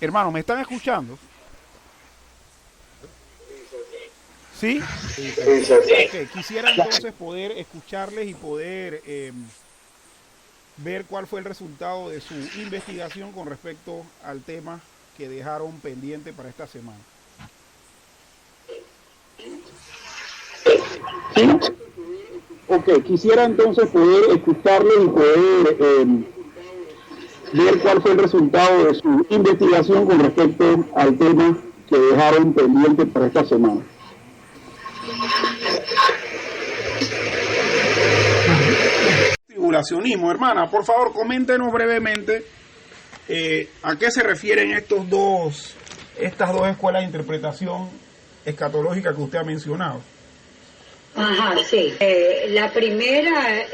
Hermano, ¿me están escuchando? ¿Sí? Okay. Quisiera entonces poder escucharles y poder ver cuál fue el resultado de su investigación con respecto al tema que dejaron pendiente para esta semana. ¿Sí? Ok, quisiera entonces poder escucharles y poder ver cuál fue el resultado de su investigación con respecto al tema que dejaron pendiente para esta semana. Tribulacionismo, hermana, por favor, coméntenos brevemente a qué se refieren estas dos escuelas de interpretación escatológica que usted ha mencionado. Ajá, sí. La primera,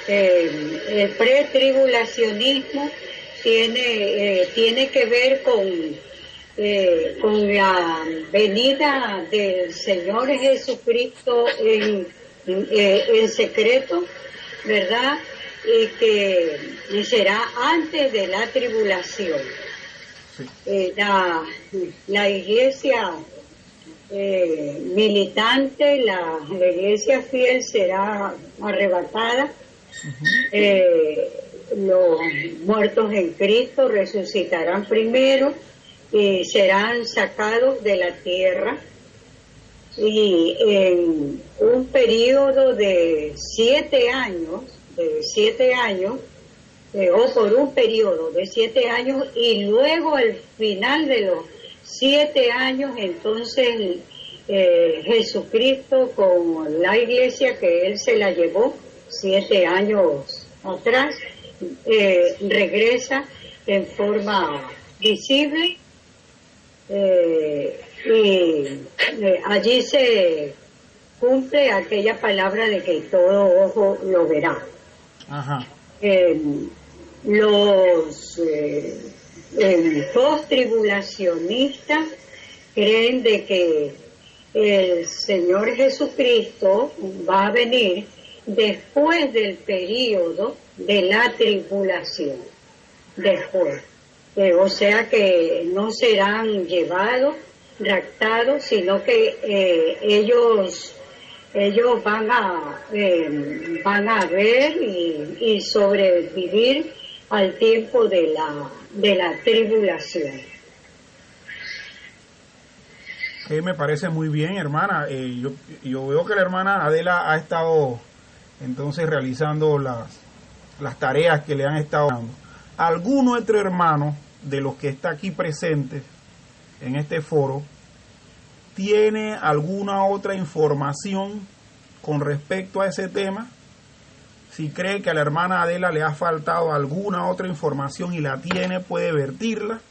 el pretribulacionismo, tiene que ver con la venida del Señor Jesucristo en secreto, ¿verdad? Y que será antes de la tribulación. Sí. La iglesia militante, la iglesia fiel será arrebatada. Los muertos en Cristo resucitarán primero y serán sacados de la tierra, y en un periodo de 7 años, o por un periodo de 7 años, y luego al final de los 7 años, entonces Jesucristo con la iglesia que Él se la llevó 7 años atrás, regresa en forma visible, y allí se cumple aquella palabra de que todo ojo lo verá. Ajá. Los post-tribulacionistas creen de que el Señor Jesucristo va a venir después del periodo de la tribulación, después. O sea que no serán llevados, raptados, sino que ellos van a ver y sobrevivir al tiempo de la tribulación. Me parece muy bien, hermana. Yo veo que la hermana Adela ha estado entonces realizando las tareas que le han estado dando. ¿Algún otro hermano de los que está aquí presentes en este foro tiene alguna otra información con respecto a ese tema? Si cree que a la hermana Adela le ha faltado alguna otra información y la tiene, puede vertirla.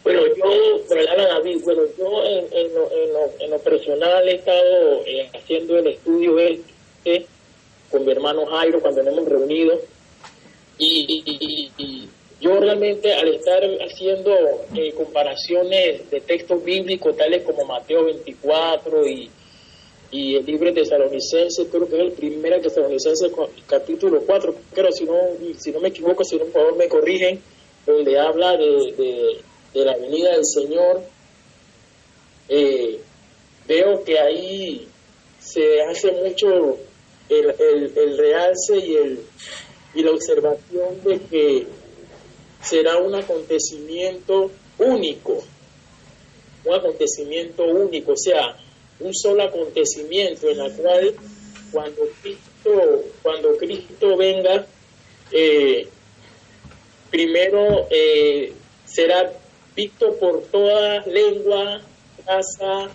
Bueno, David, yo en lo personal he estado haciendo el estudio con mi hermano Jairo cuando nos hemos reunido, y yo realmente, al estar haciendo comparaciones de textos bíblicos tales como Mateo 24 y el libro de Tesalonicenses, creo que es el primero de Tesalonicenses capítulo 4, creo, si no me equivoco, si no, por favor me corrigen, donde habla de la venida del Señor. Veo que ahí se hace mucho el realce y la observación de que será un acontecimiento único, o sea, un solo acontecimiento en el cual cuando Cristo venga, primero será visto por toda lengua, raza,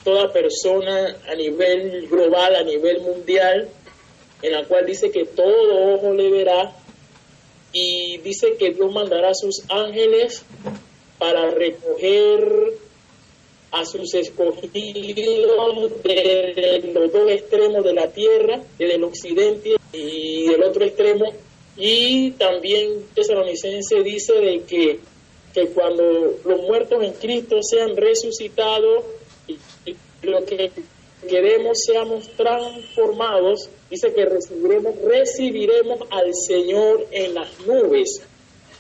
toda persona a nivel global, a nivel mundial, en la cual dice que todo ojo le verá, y dice que Dios mandará a sus ángeles para recoger a sus escogidos de los dos extremos de la tierra, desde el occidente y del otro extremo. Y también Tesalonicense dice de que cuando los muertos en Cristo sean resucitados, y lo que queremos seamos transformados, dice que recibiremos al Señor en las nubes.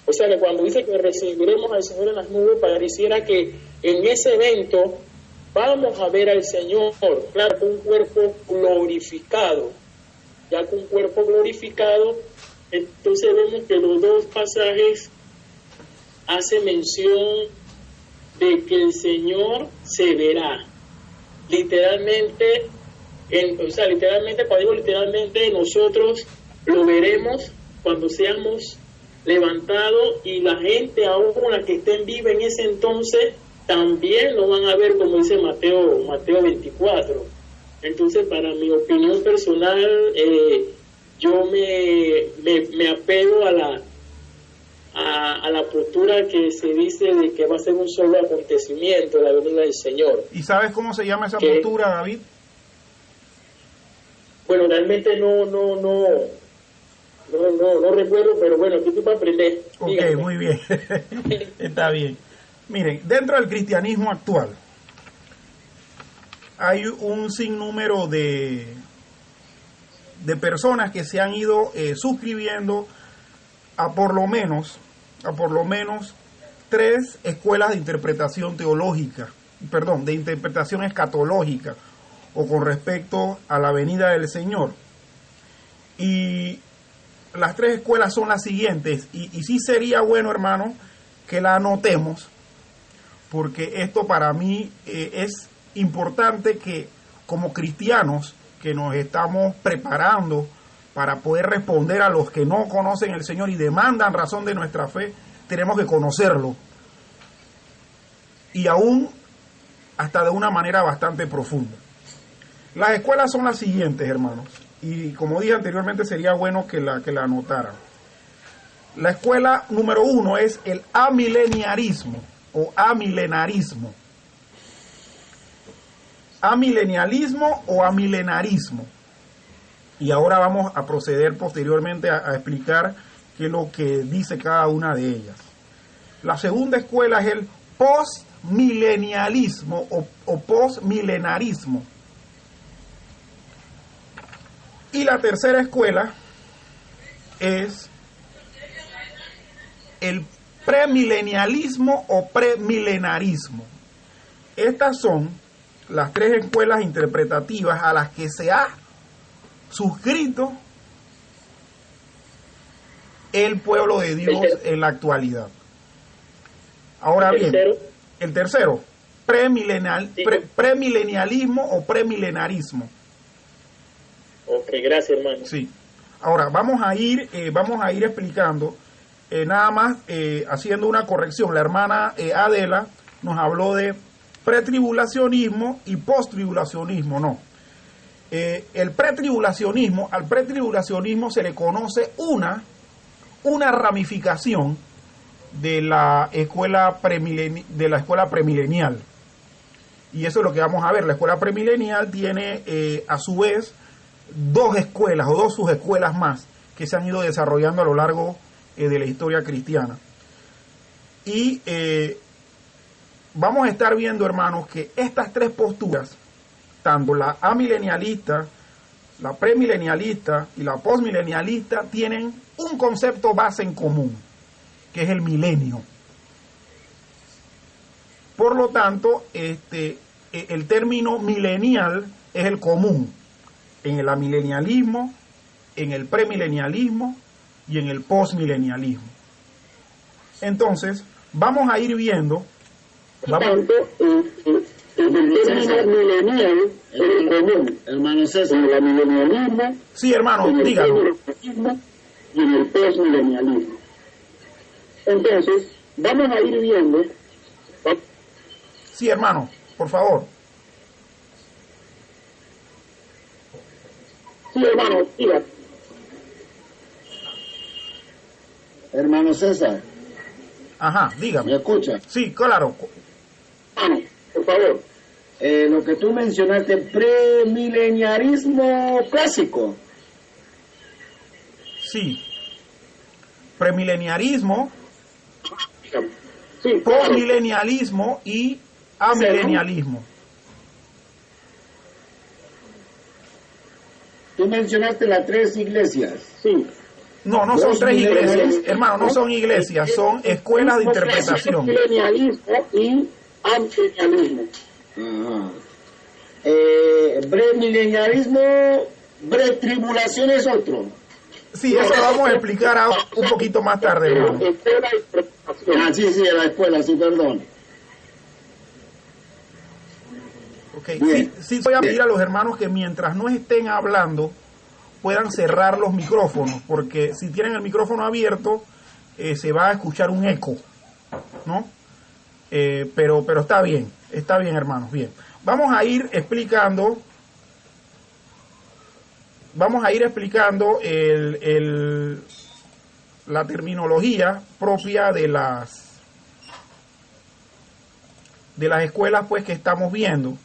O sea que cuando dice que recibiremos al Señor en las nubes, pareciera que en ese evento vamos a ver al Señor, claro, con un cuerpo glorificado. Ya con un cuerpo glorificado, entonces vemos que los dos pasajes hacen mención de que el Señor se verá. Literalmente, cuando digo literalmente, nosotros lo veremos cuando seamos levantados, y la gente aún la que estén viva en ese entonces también lo van a ver, como dice Mateo 24. Entonces, para mi opinión personal, yo me apego a la postura que se dice de que va a ser un solo acontecimiento la venida del Señor. ¿Y sabes cómo se llama esa postura, David? Bueno, realmente no recuerdo, pero bueno, aquí tú para aprender. Ok, dígame. muy bien. Está bien. Miren, dentro del cristianismo actual hay un sinnúmero de personas que se han ido suscribiendo a por lo menos 3 escuelas de interpretación teológica, de interpretación escatológica, o con respecto a la venida del Señor. Y las 3 escuelas son las siguientes, y sí sería bueno, hermano, que la anotemos, porque esto para mí es importante, que como cristianos que nos estamos preparando para poder responder a los que no conocen el Señor y demandan razón de nuestra fe, tenemos que conocerlo, y aún hasta de una manera bastante profunda. Las escuelas son las siguientes, hermanos, y como dije anteriormente, sería bueno que la anotaran. La escuela número 1 es el amileniarismo o amilenarismo. Amilenialismo o amilenarismo. Y ahora vamos a proceder posteriormente a explicar qué es lo que dice cada una de ellas. La segunda escuela es el postmilenialismo o postmilenarismo. Y la tercera escuela es el premilenialismo o premilenarismo. Estas son las 3 escuelas interpretativas a las que se ha suscrito el pueblo de Dios en la actualidad. Ahora bien, el tercero, premilenialismo o premilenarismo. Ok, gracias, hermano. Sí. Ahora vamos a ir explicando, nada más haciendo una corrección. La hermana Adela nos habló de pretribulacionismo y posttribulacionismo. No. Al pretribulacionismo se le conoce una ramificación de la escuela premilenial. Y eso es lo que vamos a ver. La escuela premilenial tiene a su vez 2 escuelas o 2 subescuelas más que se han ido desarrollando a lo largo de la historia cristiana. Y vamos a estar viendo, hermanos, que estas 3 posturas, tanto la amilenialista, la premilenialista y la postmilenialista, tienen un concepto base en común, que es el milenio. Por lo tanto, el término milenial es el común en el amilenialismo, en el premilenialismo y en el postmilenialismo. Entonces, vamos a ir viendo. El término milenial es el común, hermano César. en el milenialismo, Sí, hermano, en el dígalo. premilenialismo y en el postmilenialismo. Entonces, vamos a ir viendo. Sí, hermano, por favor. Sí, hermano, diga. Hermano César, Ajá, ¿me dígame. escucha? Sí, claro. Hermano, por favor. Lo que tú mencionaste, premileniarismo clásico. Sí. Premileniarismo, Sí, claro. postmilenialismo y amilenialismo. Tú mencionaste las 3 iglesias. Sí. No, no son 3 iglesias, hermano, no son iglesias, son escuelas de interpretación. Milenialismo y amilenialismo. Ajá. Bremilenialismo, bretribulación es otro. Sí, eso lo vamos a explicar un poquito más tarde, hermano. Escuela de interpretación. Ah, sí, la escuela, sí, perdón. Okay. Sí, voy a pedir a los hermanos que mientras no estén hablando puedan cerrar los micrófonos, porque si tienen el micrófono abierto se va a escuchar un eco, ¿no? Pero está bien, hermanos, bien. Vamos a ir explicando la terminología propia de las escuelas, pues, que estamos viendo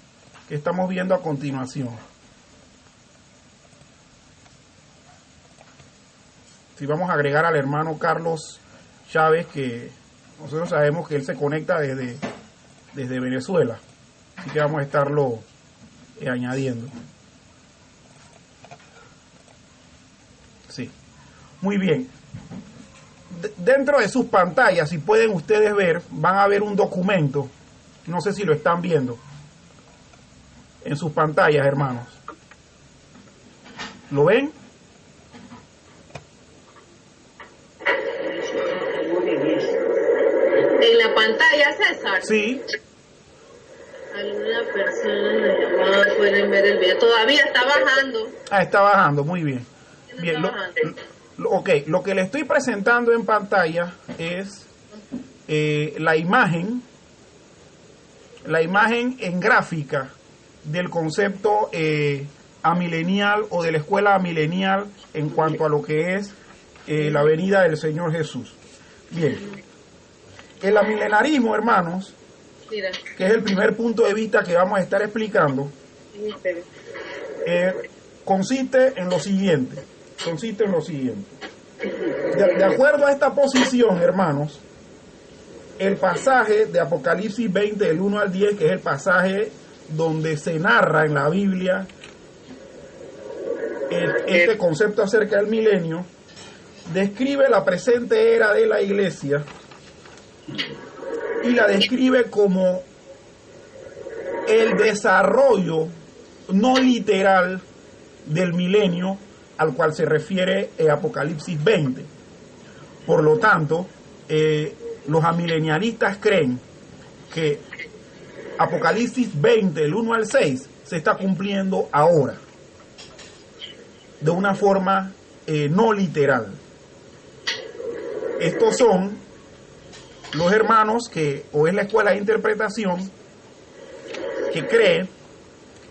a continuación. Si vamos a agregar al hermano Carlos Chávez, que nosotros sabemos que él se conecta desde Venezuela, así que vamos a estarlo añadiendo. Sí, muy bien. Dentro de sus pantallas, si pueden ustedes ver, van a ver un documento, no sé si lo están viendo en sus pantallas, hermanos. ¿Lo ven? En la pantalla, César. Sí. Alguna persona la llamada, pueden ver el video. Todavía está bajando. Ah, está bajando, muy bien. Bien, Está bajando. lo que le estoy presentando en pantalla es la imagen en gráfica del concepto amilenial o de la escuela amilenial en cuanto a lo que es la venida del Señor Jesús. Bien. El amilenarismo, hermanos, Mira. que es el primer punto de vista que vamos a estar explicando, consiste en lo siguiente. De acuerdo a esta posición, hermanos, el pasaje de Apocalipsis 20, del 1 al 10, que es el pasaje donde se narra en la Biblia este concepto acerca del milenio, describe la presente era de la iglesia y la describe como el desarrollo no literal del milenio al cual se refiere Apocalipsis 20. Por lo tanto, los amilenialistas creen que Apocalipsis 20, del 1 al 6, se está cumpliendo ahora, de una forma no literal. Estos son los hermanos o es la escuela de interpretación que cree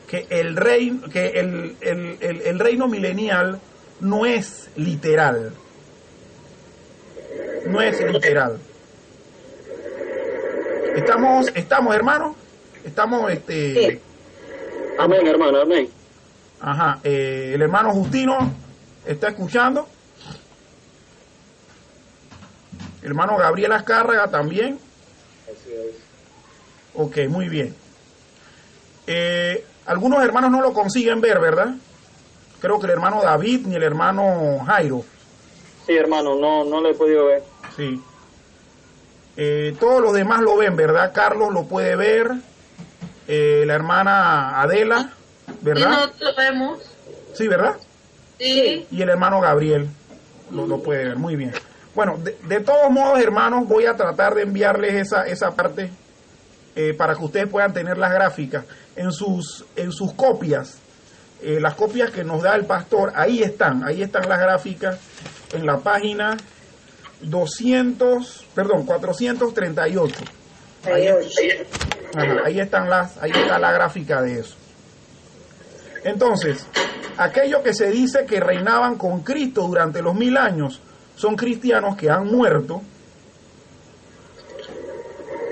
que el reino milenial no es literal. No es literal. Estamos hermanos. Estamos Sí. Amén, hermano, amén. Ajá. El hermano Justino está escuchando. El hermano Gabriel Azcárraga también. Así es. Ok, muy bien. Algunos hermanos no lo consiguen ver, ¿verdad? Creo que el hermano David ni el hermano Jairo. Sí, hermano, no lo he podido ver. Sí. Todos los demás lo ven, ¿verdad? Carlos lo puede ver. La hermana Adela, ¿verdad? Y nosotros lo vemos. Sí, ¿verdad? Sí. Y el hermano Gabriel lo puede ver, muy bien. Bueno, de todos modos, hermanos, voy a tratar de enviarles esa parte para que ustedes puedan tener las gráficas en sus copias. Las copias que nos da el pastor, ahí están las gráficas en la página 438. Ahí está la gráfica de eso. Entonces, aquellos que se dice que reinaban con Cristo durante los 1000 años son cristianos que han muerto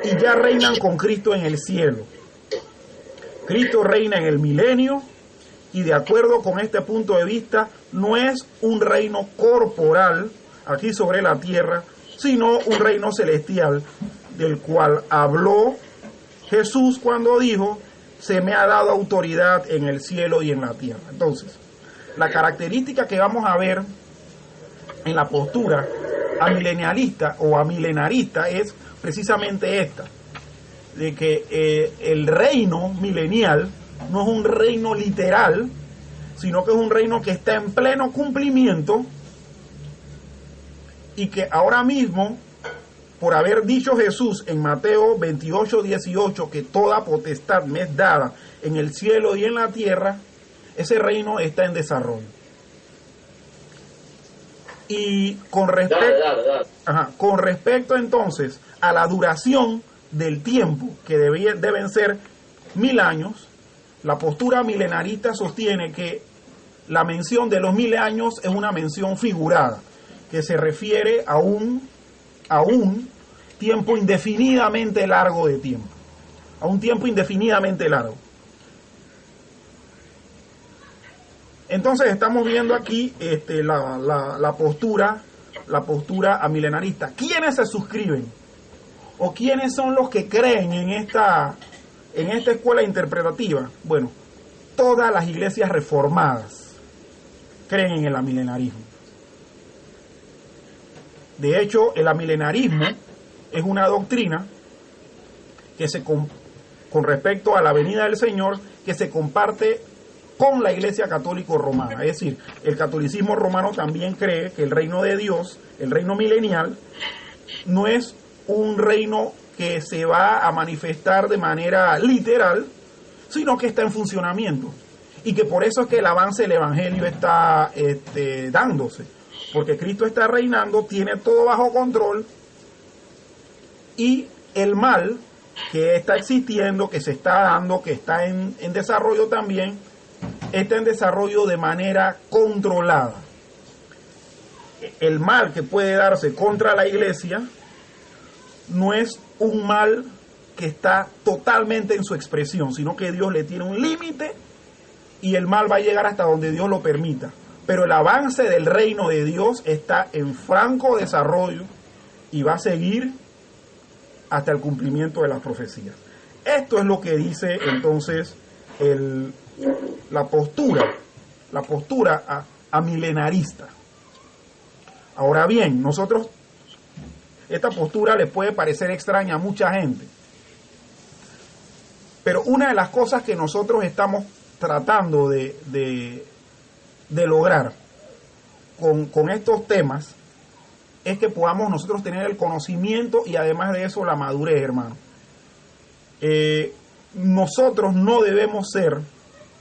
y ya reinan con Cristo en el cielo. Cristo reina en el milenio y, de acuerdo con este punto de vista, no es un reino corporal aquí sobre la tierra, sino un reino celestial del cual habló Jesús cuando dijo: se me ha dado autoridad en el cielo y en la tierra. Entonces, la característica que vamos a ver en la postura amilenialista o amilenarista es precisamente esta, de que el reino milenial no es un reino literal, sino que es un reino que está en pleno cumplimiento y que ahora mismo, por haber dicho Jesús en Mateo 28:18 que toda potestad me es dada en el cielo y en la tierra, ese reino está en desarrollo. Y con respecto entonces a la duración del tiempo, que deben ser 1000 años, la postura milenarista sostiene que la mención de los 1000 años es una mención figurada, que se refiere a un tiempo indefinidamente largo de tiempo, a un tiempo indefinidamente largo. Entonces estamos viendo aquí la postura amilenarista. ¿Quiénes se suscriben? ¿O quiénes son los que creen en esta escuela interpretativa? Bueno, todas las iglesias reformadas creen en el amilenarismo. De hecho, el amilenarismo es una doctrina que con respecto a la venida del Señor, que se comparte con la Iglesia Católica Romana. Es decir, el catolicismo romano también cree que el reino de Dios, el reino milenial, no es un reino que se va a manifestar de manera literal, sino que está en funcionamiento. Y que por eso es que el avance del Evangelio está dándose. Porque Cristo está reinando, tiene todo bajo control, y el mal que está existiendo, que se está dando, que está en desarrollo también, está en desarrollo de manera controlada. El mal que puede darse contra la iglesia no es un mal que está totalmente en su expresión, sino que Dios le tiene un límite y el mal va a llegar hasta donde Dios lo permita. Pero el avance del reino de Dios está en franco desarrollo y va a seguir hasta el cumplimiento de las profecías. Esto es lo que dice entonces la postura amilenarista. Ahora bien, esta postura le puede parecer extraña a mucha gente, pero una de las cosas que nosotros estamos tratando de lograr con estos temas es que podamos nosotros tener el conocimiento y además de eso la madurez, hermano. Nosotros no debemos ser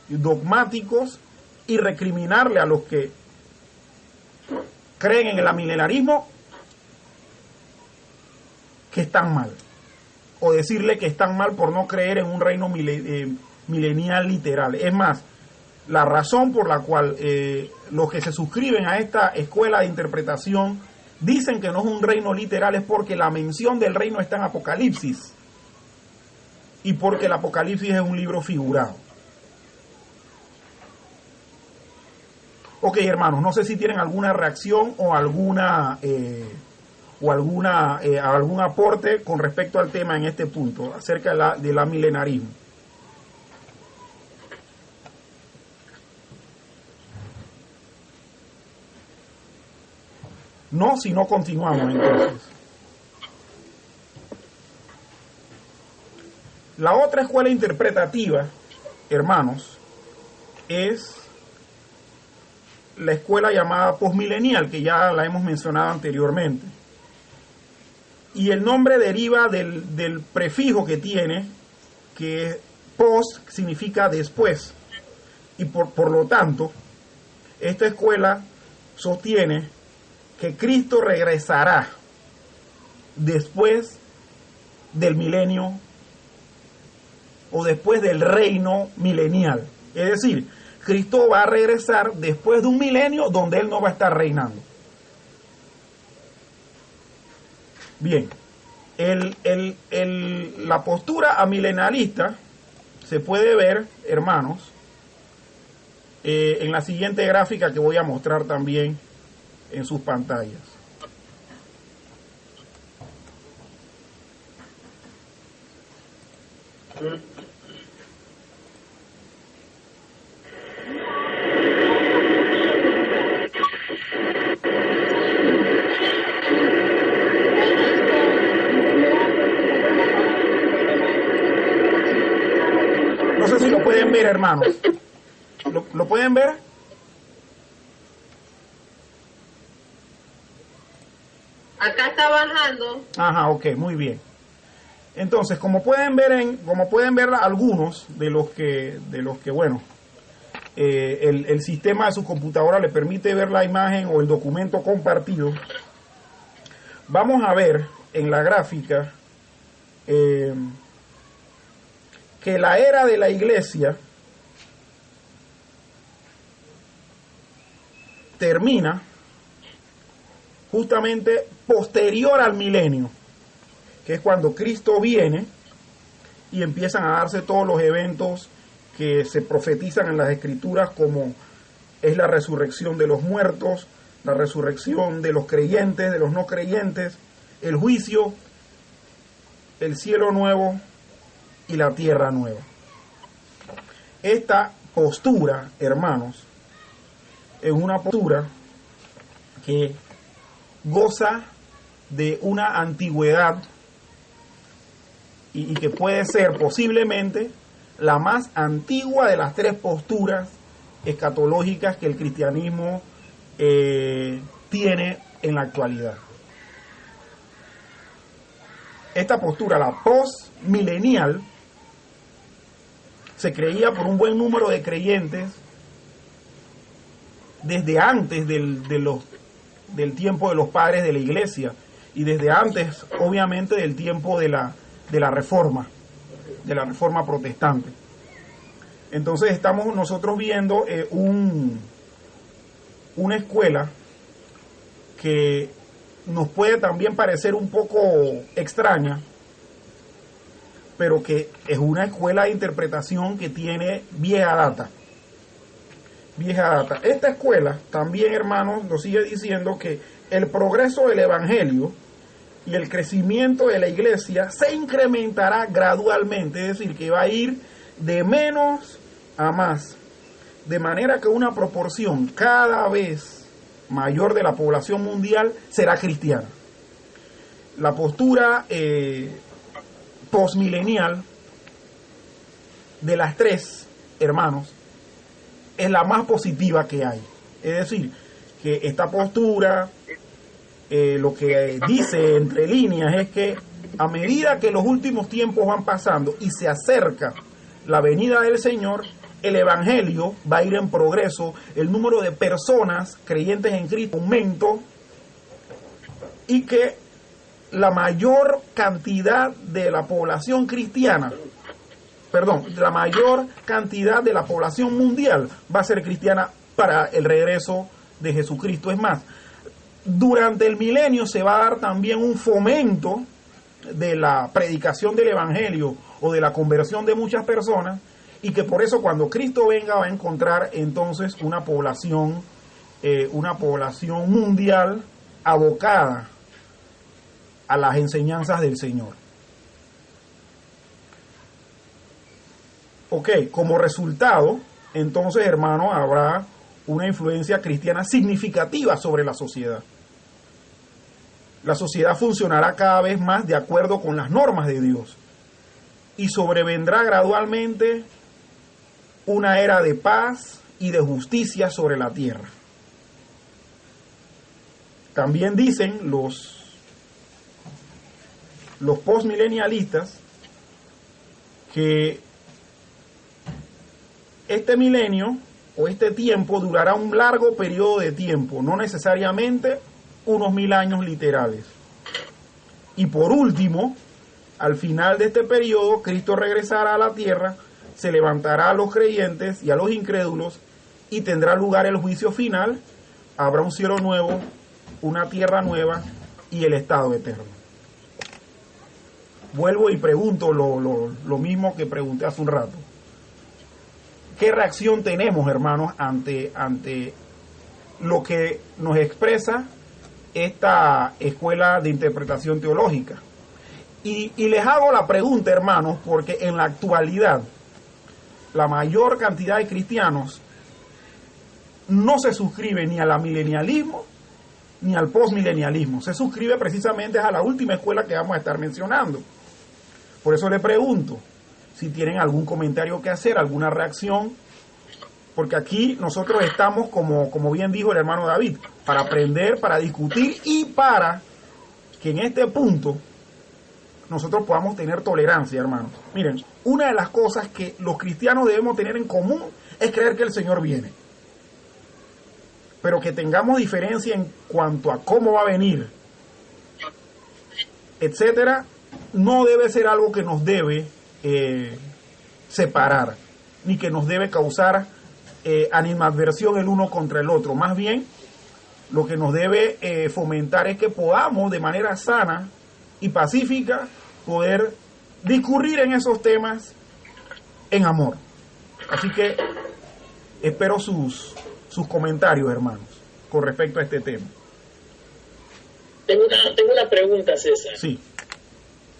dogmáticos y recriminarle a los que creen en el amilenarismo que están mal, o decirle que están mal por no creer en un reino milenial literal. Es más, la razón por la cual los que se suscriben a esta escuela de interpretación dicen que no es un reino literal es porque la mención del reino está en Apocalipsis y porque el Apocalipsis es un libro figurado. Ok, hermanos, no sé si tienen alguna reacción o algún aporte con respecto al tema en este punto, acerca del milenarismo. No, si no continuamos entonces. La otra escuela interpretativa, hermanos, es la escuela llamada postmilenial, que ya la hemos mencionado anteriormente. Y el nombre deriva del prefijo que tiene, que post significa después. Y por lo tanto, esta escuela sostiene que Cristo regresará después del milenio o después del reino milenial. Es decir, Cristo va a regresar después de un milenio donde Él no va a estar reinando. Bien, la postura amilenarista se puede ver, hermanos, en la siguiente gráfica que voy a mostrar también en sus pantallas. ver, hermanos? ¿Lo pueden ver? Acá está bajando. Ajá, ok, muy bien. Entonces, como pueden ver algunos de los que bueno, el sistema de su computadora le permite ver la imagen o el documento compartido. Vamos a ver en la gráfica que la era de la iglesia termina justamente posterior al milenio, que es cuando Cristo viene y empiezan a darse todos los eventos que se profetizan en las Escrituras, como es la resurrección de los muertos, la resurrección de los creyentes, de los no creyentes, el juicio, el cielo nuevo y la tierra nueva. Esta postura, hermanos, es una postura que goza de una antigüedad y que puede ser posiblemente la más antigua de las tres posturas escatológicas que el cristianismo tiene en la actualidad. Esta postura, la postmilenial, se creía por un buen número de creyentes desde antes del tiempo de los padres de la iglesia y desde antes, obviamente, del tiempo de la reforma protestante. Entonces estamos nosotros viendo una escuela que nos puede también parecer un poco extraña, pero que es una escuela de interpretación que tiene vieja data. Esta escuela también, hermanos, nos sigue diciendo que el progreso del evangelio y el crecimiento de la iglesia se incrementará gradualmente, es decir, que va a ir de menos a más, de manera que una proporción cada vez mayor de la población mundial será cristiana. La postura postmilenial de las tres, hermanos, es la más positiva que hay. Es decir, que esta postura lo que dice entre líneas es que a medida que los últimos tiempos van pasando y se acerca la venida del Señor, el evangelio va a ir en progreso, el número de personas creyentes en Cristo aumenta, y que la mayor cantidad de la población cristiana, la mayor cantidad de la población mundial va a ser cristiana para el regreso de Jesucristo. Es más, durante el milenio se va a dar también un fomento de la predicación del evangelio o de la conversión de muchas personas, y que por eso cuando Cristo venga va a encontrar entonces una población mundial abocada a las enseñanzas del Señor. Ok, como resultado, entonces, hermano, habrá una influencia cristiana significativa sobre la sociedad. La sociedad funcionará cada vez más de acuerdo con las normas de Dios, y sobrevendrá gradualmente una era de paz y de justicia sobre la tierra. También dicen los postmilenialistas que este milenio o este tiempo durará un largo periodo de tiempo, no necesariamente unos 1000 años literales. Y por último, al final de este periodo, Cristo regresará a la tierra, se levantará a los creyentes y a los incrédulos, y tendrá lugar el juicio final. Habrá un cielo nuevo, una tierra nueva y el estado eterno. Vuelvo y pregunto lo mismo que pregunté hace un rato. ¿Qué reacción tenemos, hermanos, ante lo que nos expresa esta escuela de interpretación teológica? Y les hago la pregunta, hermanos, porque en la actualidad la mayor cantidad de cristianos no se suscribe ni al amilenialismo ni al postmilenialismo. Se suscribe precisamente a la última escuela que vamos a estar mencionando. Por eso le pregunto, si tienen algún comentario que hacer, alguna reacción, porque aquí nosotros estamos, como bien dijo el hermano David, para aprender, para discutir y para que en este punto nosotros podamos tener tolerancia, hermanos. Miren, una de las cosas que los cristianos debemos tener en común es creer que el Señor viene. Pero que tengamos diferencia en cuanto a cómo va a venir, etcétera, no debe ser algo que nos debe separar, ni que nos debe causar animadversión el uno contra el otro. Más bien, lo que nos debe fomentar es que podamos de manera sana y pacífica poder discurrir en esos temas en amor. Así que espero sus comentarios, hermanos, con respecto a este tema. Tengo una pregunta, César. Sí.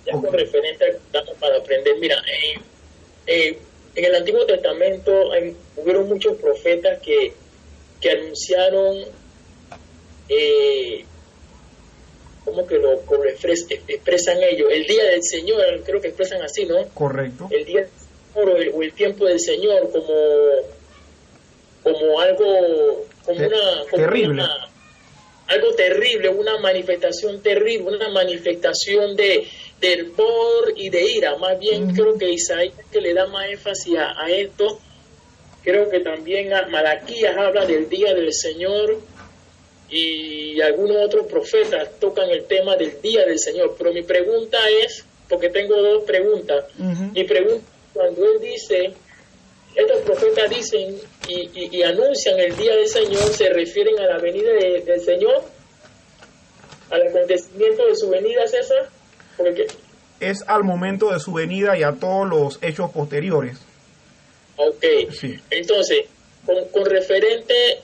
Ya con referente al programa para aprender. Mira, en el Antiguo Testamento hubieron muchos profetas que anunciaron, ¿cómo que lo expresan ellos? El día del Señor, creo que expresan así, ¿no? Correcto. El día del Señor o el tiempo del Señor como algo, terrible. Algo terrible, una manifestación terrible, una manifestación de fervor y de ira. Más bien creo que Isaías, que le da más énfasis a esto, creo que también Malaquías habla del día del Señor, y algunos otros profetas tocan el tema del día del Señor. Pero mi pregunta es, porque tengo dos preguntas, mi pregunta, cuando él dice, estos profetas dicen y anuncian el día del Señor, ¿se refieren a la venida del Señor? ¿Al acontecimiento de su venida, César? Porque es al momento de su venida y a todos los hechos posteriores. Ok, sí. Entonces, con referente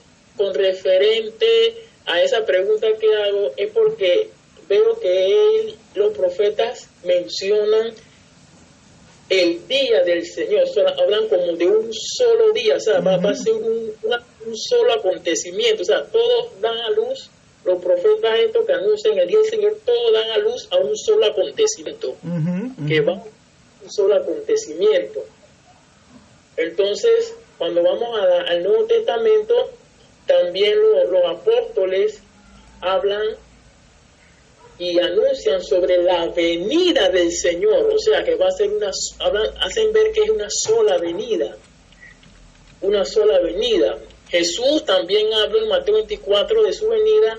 a esa pregunta que hago, es porque veo que los profetas mencionan el día del Señor, hablan como de un solo día, o sea, va a ser un solo acontecimiento, o sea, todos dan a luz, los profetas estos que anuncian el día del Señor, todos dan a luz a un solo acontecimiento, que va a un solo acontecimiento. Entonces, cuando vamos al Nuevo Testamento, también los apóstoles hablan y anuncian sobre la venida del Señor, o sea que va a ser hacen ver que es una sola venida. Jesús también habla en Mateo 24 de su venida,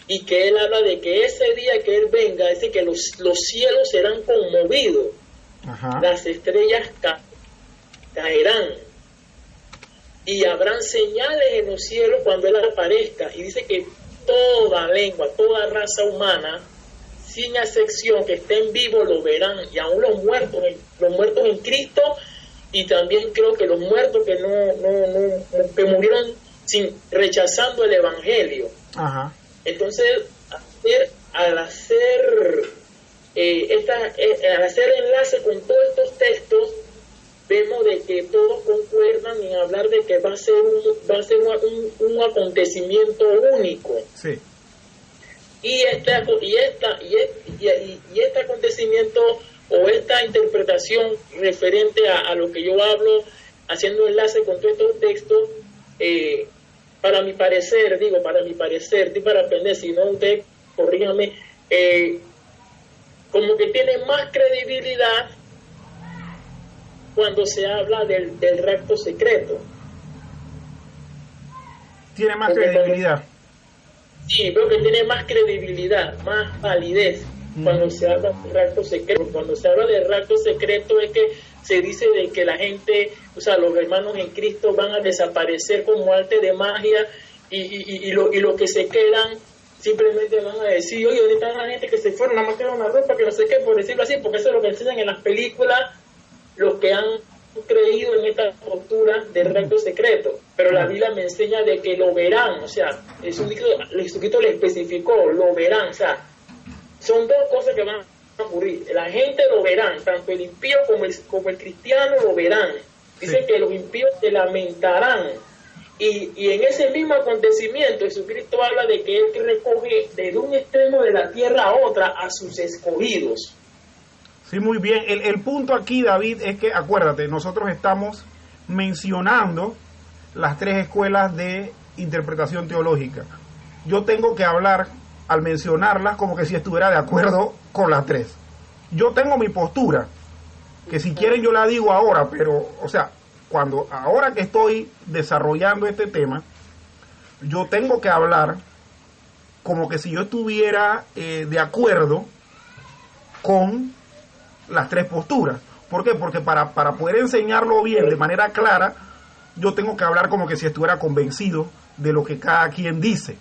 y que él habla de que ese día que él venga, es decir, que los cielos serán conmovidos, las estrellas caerán, y habrán señales en los cielos cuando él aparezca, y dice que toda lengua, toda raza humana, sin excepción, que estén vivos lo verán, y aún los muertos en Cristo, y también creo que los muertos que murieron rechazando el Evangelio. Entonces, al hacer enlace con todos estos textos, vemos de que todos concuerdan en hablar de que va a ser un acontecimiento único. Sí. Y este acontecimiento o esta interpretación referente a lo que yo hablo, haciendo enlace con todos estos textos, para mi parecer, estoy para aprender, si no usted corríjame, como que tiene más credibilidad cuando se habla del rapto secreto. ¿Tiene más credibilidad? Sí, veo que tiene más credibilidad, más validez cuando se habla del rapto secreto. Cuando se habla del rapto secreto es que se dice de que la gente, o sea, los hermanos en Cristo van a desaparecer como arte de magia, y lo que se quedan simplemente van a decir, oye, ¿dónde están la gente que se fueron? Nada más queda una ropa, que no sé qué, por decirlo así, porque eso es lo que enseñan en las películas los que han creído en esta postura del rapto secreto. Pero la Biblia me enseña de que lo verán, o sea, Jesucristo le especificó, lo verán, o sea, son dos cosas que van a ocurrir. La gente lo verán, tanto el impío como el cristiano lo verán. Dice que los impíos se lamentarán. Y en ese mismo acontecimiento, Jesucristo habla de que Él recoge desde un extremo de la tierra a otra a sus escogidos. Sí, muy bien. El punto aquí, David, es que, acuérdate, nosotros estamos mencionando las tres escuelas de interpretación teológica. Yo tengo que hablar, al mencionarlas, como que si estuviera de acuerdo con las tres. Yo tengo mi postura, que si quieren yo la digo ahora, pero, o sea, ahora que estoy desarrollando este tema, yo tengo que hablar como que si yo estuviera de acuerdo con las tres posturas. ¿Por qué? Porque para poder enseñarlo bien, de manera clara, yo tengo que hablar como que si estuviera convencido de lo que cada quien dice.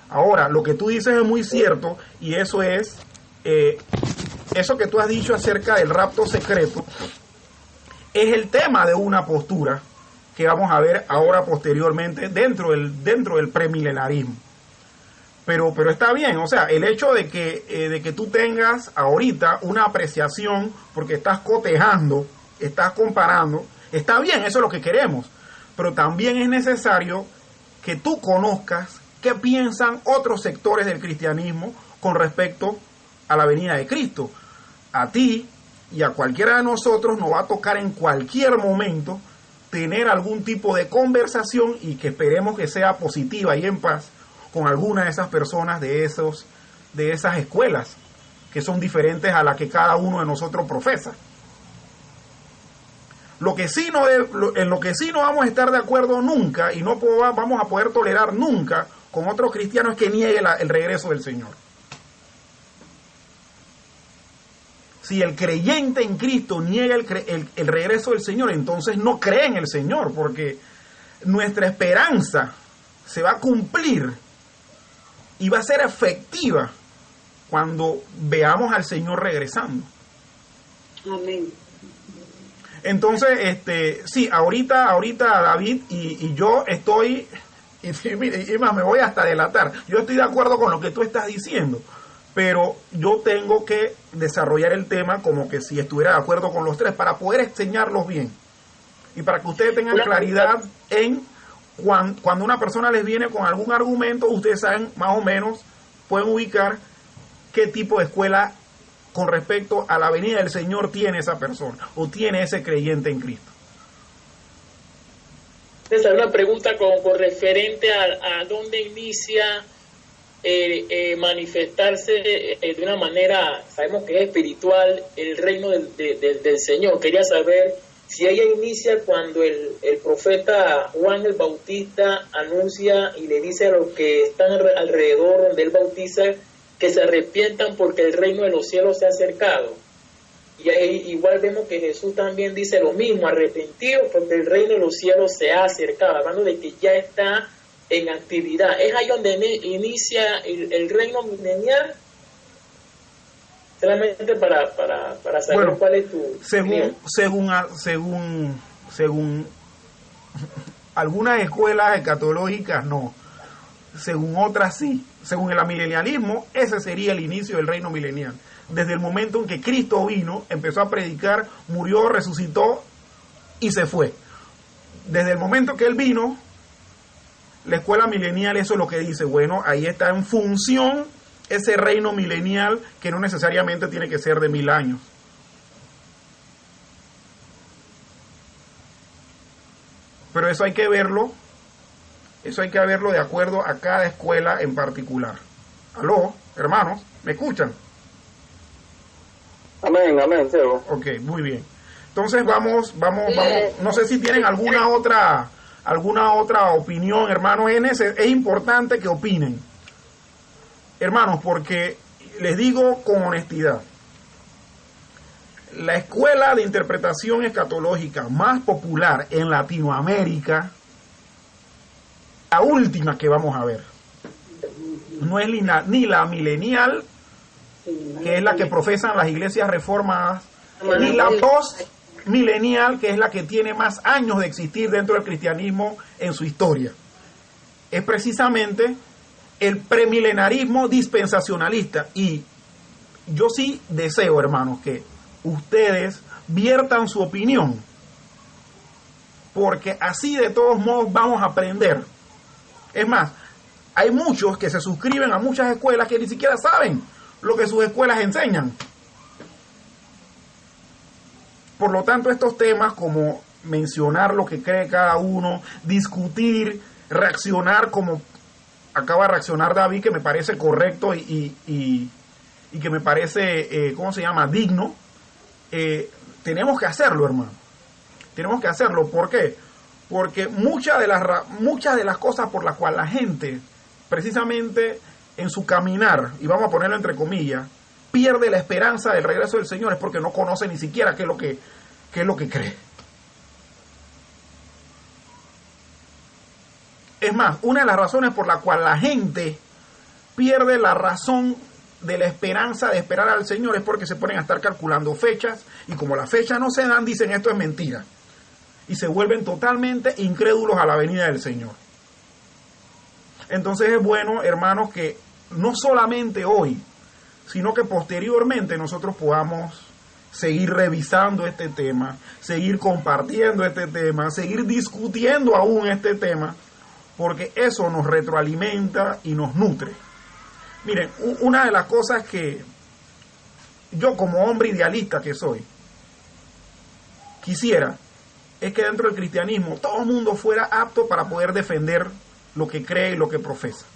Ahora, lo que tú dices es muy cierto, y eso es, eso que tú has dicho acerca del rapto secreto, es el tema de una postura que vamos a ver ahora posteriormente dentro del premilenarismo. Pero está bien, o sea, el hecho de que tú tengas ahorita una apreciación, porque estás cotejando, estás comparando, está bien, eso es lo que queremos, pero también es necesario que tú conozcas qué piensan otros sectores del cristianismo con respecto a la venida de Cristo. A ti y a cualquiera de nosotros nos va a tocar en cualquier momento tener algún tipo de conversación, y que esperemos que sea positiva y en paz, con alguna de esas personas de esas escuelas que son diferentes a la que cada uno de nosotros profesa. En lo que sí no vamos a estar de acuerdo nunca, y no vamos a poder tolerar nunca con otros cristianos, es que niegue el regreso del Señor. Si el creyente en Cristo niega el regreso del Señor, entonces no cree en el Señor, porque nuestra esperanza se va a cumplir y va a ser efectiva cuando veamos al Señor regresando. Amén. Entonces, sí, ahorita David y yo estoy, y más, me voy hasta a delatar. Yo estoy de acuerdo con lo que tú estás diciendo, pero yo tengo que desarrollar el tema como que si estuviera de acuerdo con los tres, para poder enseñarlos bien y para que ustedes tengan claridad en cuando una persona les viene con algún argumento. Ustedes saben más o menos, pueden ubicar qué tipo de escuela con respecto a la venida del Señor tiene esa persona o tiene ese creyente en Cristo. Esa es una pregunta con referente a dónde inicia manifestarse de una manera, sabemos que es espiritual, el reino del Señor. Quería saber si ella inicia cuando el profeta Juan el Bautista anuncia y le dice a los que están alrededor donde él bautiza que se arrepientan porque el reino de los cielos se ha acercado. Y ahí igual vemos que Jesús también dice lo mismo, arrepentido porque el reino de los cielos se ha acercado, hablando de que ya está en actividad. Es ahí donde inicia el reino milenial. Solamente para saber, bueno, cuál es tu según algunas escuelas escatológicas no, según otras sí. Según el amilenialismo, ese sería el inicio del reino milenial. Desde el momento en que Cristo vino, empezó a predicar, murió, resucitó y se fue. Desde el momento que él vino, la escuela milenial, eso es lo que dice. Bueno, ahí está en función ese reino milenial, que no necesariamente tiene que ser de 1000 años. Pero eso hay que verlo de acuerdo a cada escuela en particular. ¿Aló, hermanos? ¿Me escuchan? Amén, Sebo. Ok, muy bien. Entonces vamos. No sé si tienen alguna otra opinión, hermanos. Es importante que opinen, hermanos, porque les digo con honestidad, la escuela de interpretación escatológica más popular en Latinoamérica, la última que vamos a ver, no es ni la milenial, que es la que profesan las iglesias reformadas, ni la postmilenial, que es la que tiene más años de existir dentro del cristianismo en su historia. Es precisamente el premilenarismo dispensacionalista. Y yo sí deseo, hermanos, que ustedes viertan su opinión, porque así de todos modos vamos a aprender. Es más, hay muchos que se suscriben a muchas escuelas que ni siquiera saben lo que sus escuelas enseñan. Por lo tanto, estos temas como mencionar lo que cree cada uno, discutir, reaccionar como acaba de reaccionar David, que me parece correcto y que me parece, ¿cómo se llama?, digno, tenemos que hacerlo, hermano. Tenemos que hacerlo. ¿Por qué? Porque muchas de las cosas por las cuales la gente, precisamente en su caminar, y vamos a ponerlo entre comillas, pierde la esperanza del regreso del Señor, es porque no conoce ni siquiera qué es lo que cree. Es más, una de las razones por la cual la gente pierde la razón de la esperanza de esperar al Señor es porque se ponen a estar calculando fechas, y como las fechas no se dan, dicen esto es mentira, y se vuelven totalmente incrédulos a la venida del Señor. Entonces es bueno, hermanos, que no solamente hoy, sino que posteriormente nosotros podamos seguir revisando este tema, seguir compartiendo este tema, seguir discutiendo aún este tema, porque eso nos retroalimenta y nos nutre. Miren, una de las cosas que yo como hombre idealista que soy, quisiera, es que dentro del cristianismo todo el mundo fuera apto para poder defender lo que cree y lo que profesa.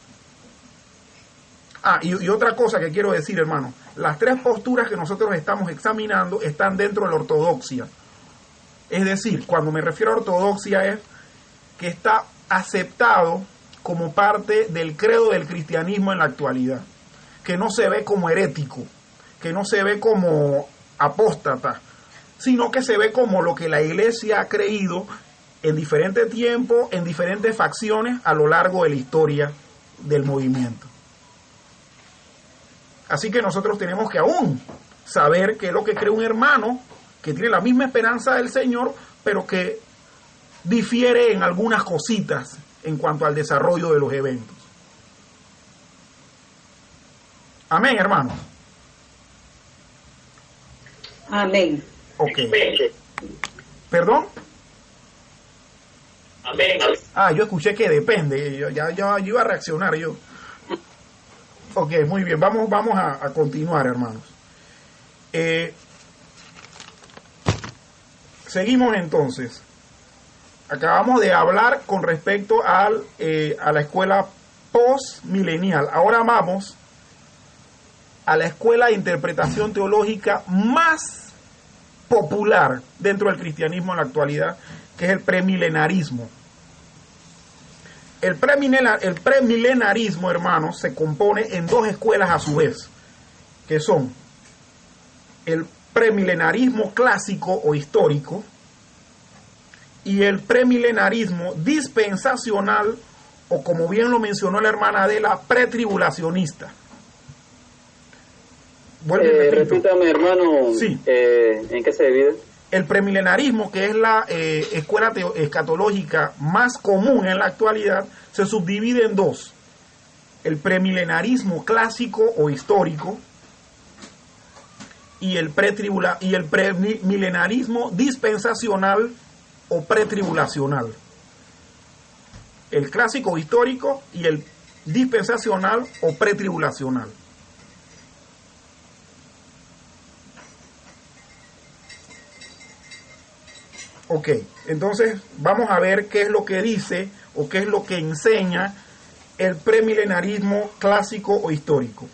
Y otra cosa que quiero decir, hermano, las tres posturas que nosotros estamos examinando están dentro de la ortodoxia. Es decir, cuando me refiero a ortodoxia es que está aceptado como parte del credo del cristianismo en la actualidad, que no se ve como herético, que no se ve como apóstata, sino que se ve como lo que la iglesia ha creído en diferentes tiempos, en diferentes facciones a lo largo de la historia del movimiento. Así que nosotros tenemos que aún saber qué es lo que cree un hermano que tiene la misma esperanza del Señor, pero que difiere en algunas cositas en cuanto al desarrollo de los eventos. Amén, hermanos. Amén. Ok. ¿Perdón? Amén. Yo escuché que depende. Yo iba a reaccionar yo. Ok, muy bien. Vamos a continuar, hermanos. Seguimos entonces. Acabamos de hablar con respecto a la escuela postmilenial. Ahora vamos a la escuela de interpretación teológica más popular dentro del cristianismo en la actualidad, que es el premilenarismo. El premilenarismo, hermanos, se compone en dos escuelas a su vez, que son el premilenarismo clásico o histórico y el premilenarismo dispensacional, o como bien lo mencionó la hermana Adela, pretribulacionista. Repítame, hermano, sí. ¿En qué se divide? El premilenarismo, que es la escuela escatológica más común en la actualidad, se subdivide en dos: el premilenarismo clásico o histórico y el premilenarismo dispensacional o pretribulacional. El clásico o histórico y el dispensacional o pretribulacional. Ok, entonces vamos a ver qué es lo que dice o qué es lo que enseña el premilenarismo clásico o histórico.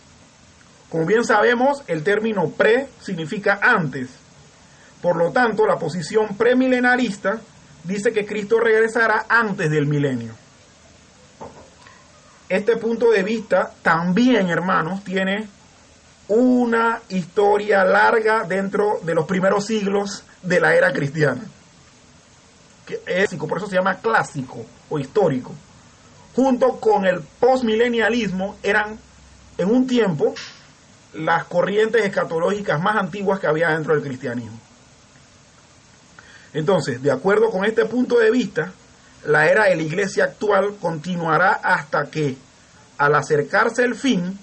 Como bien sabemos, el término pre significa antes. Por lo tanto, la posición premilenarista dice que Cristo regresará antes del milenio. Este punto de vista también, hermanos, tiene una historia larga dentro de los primeros siglos de la era cristiana. Por eso se llama clásico o histórico. Junto con el postmilenialismo eran en un tiempo las corrientes escatológicas más antiguas que había dentro del cristianismo. Entonces, de acuerdo con este punto de vista, la era de la iglesia actual continuará hasta que, al acercarse el fin,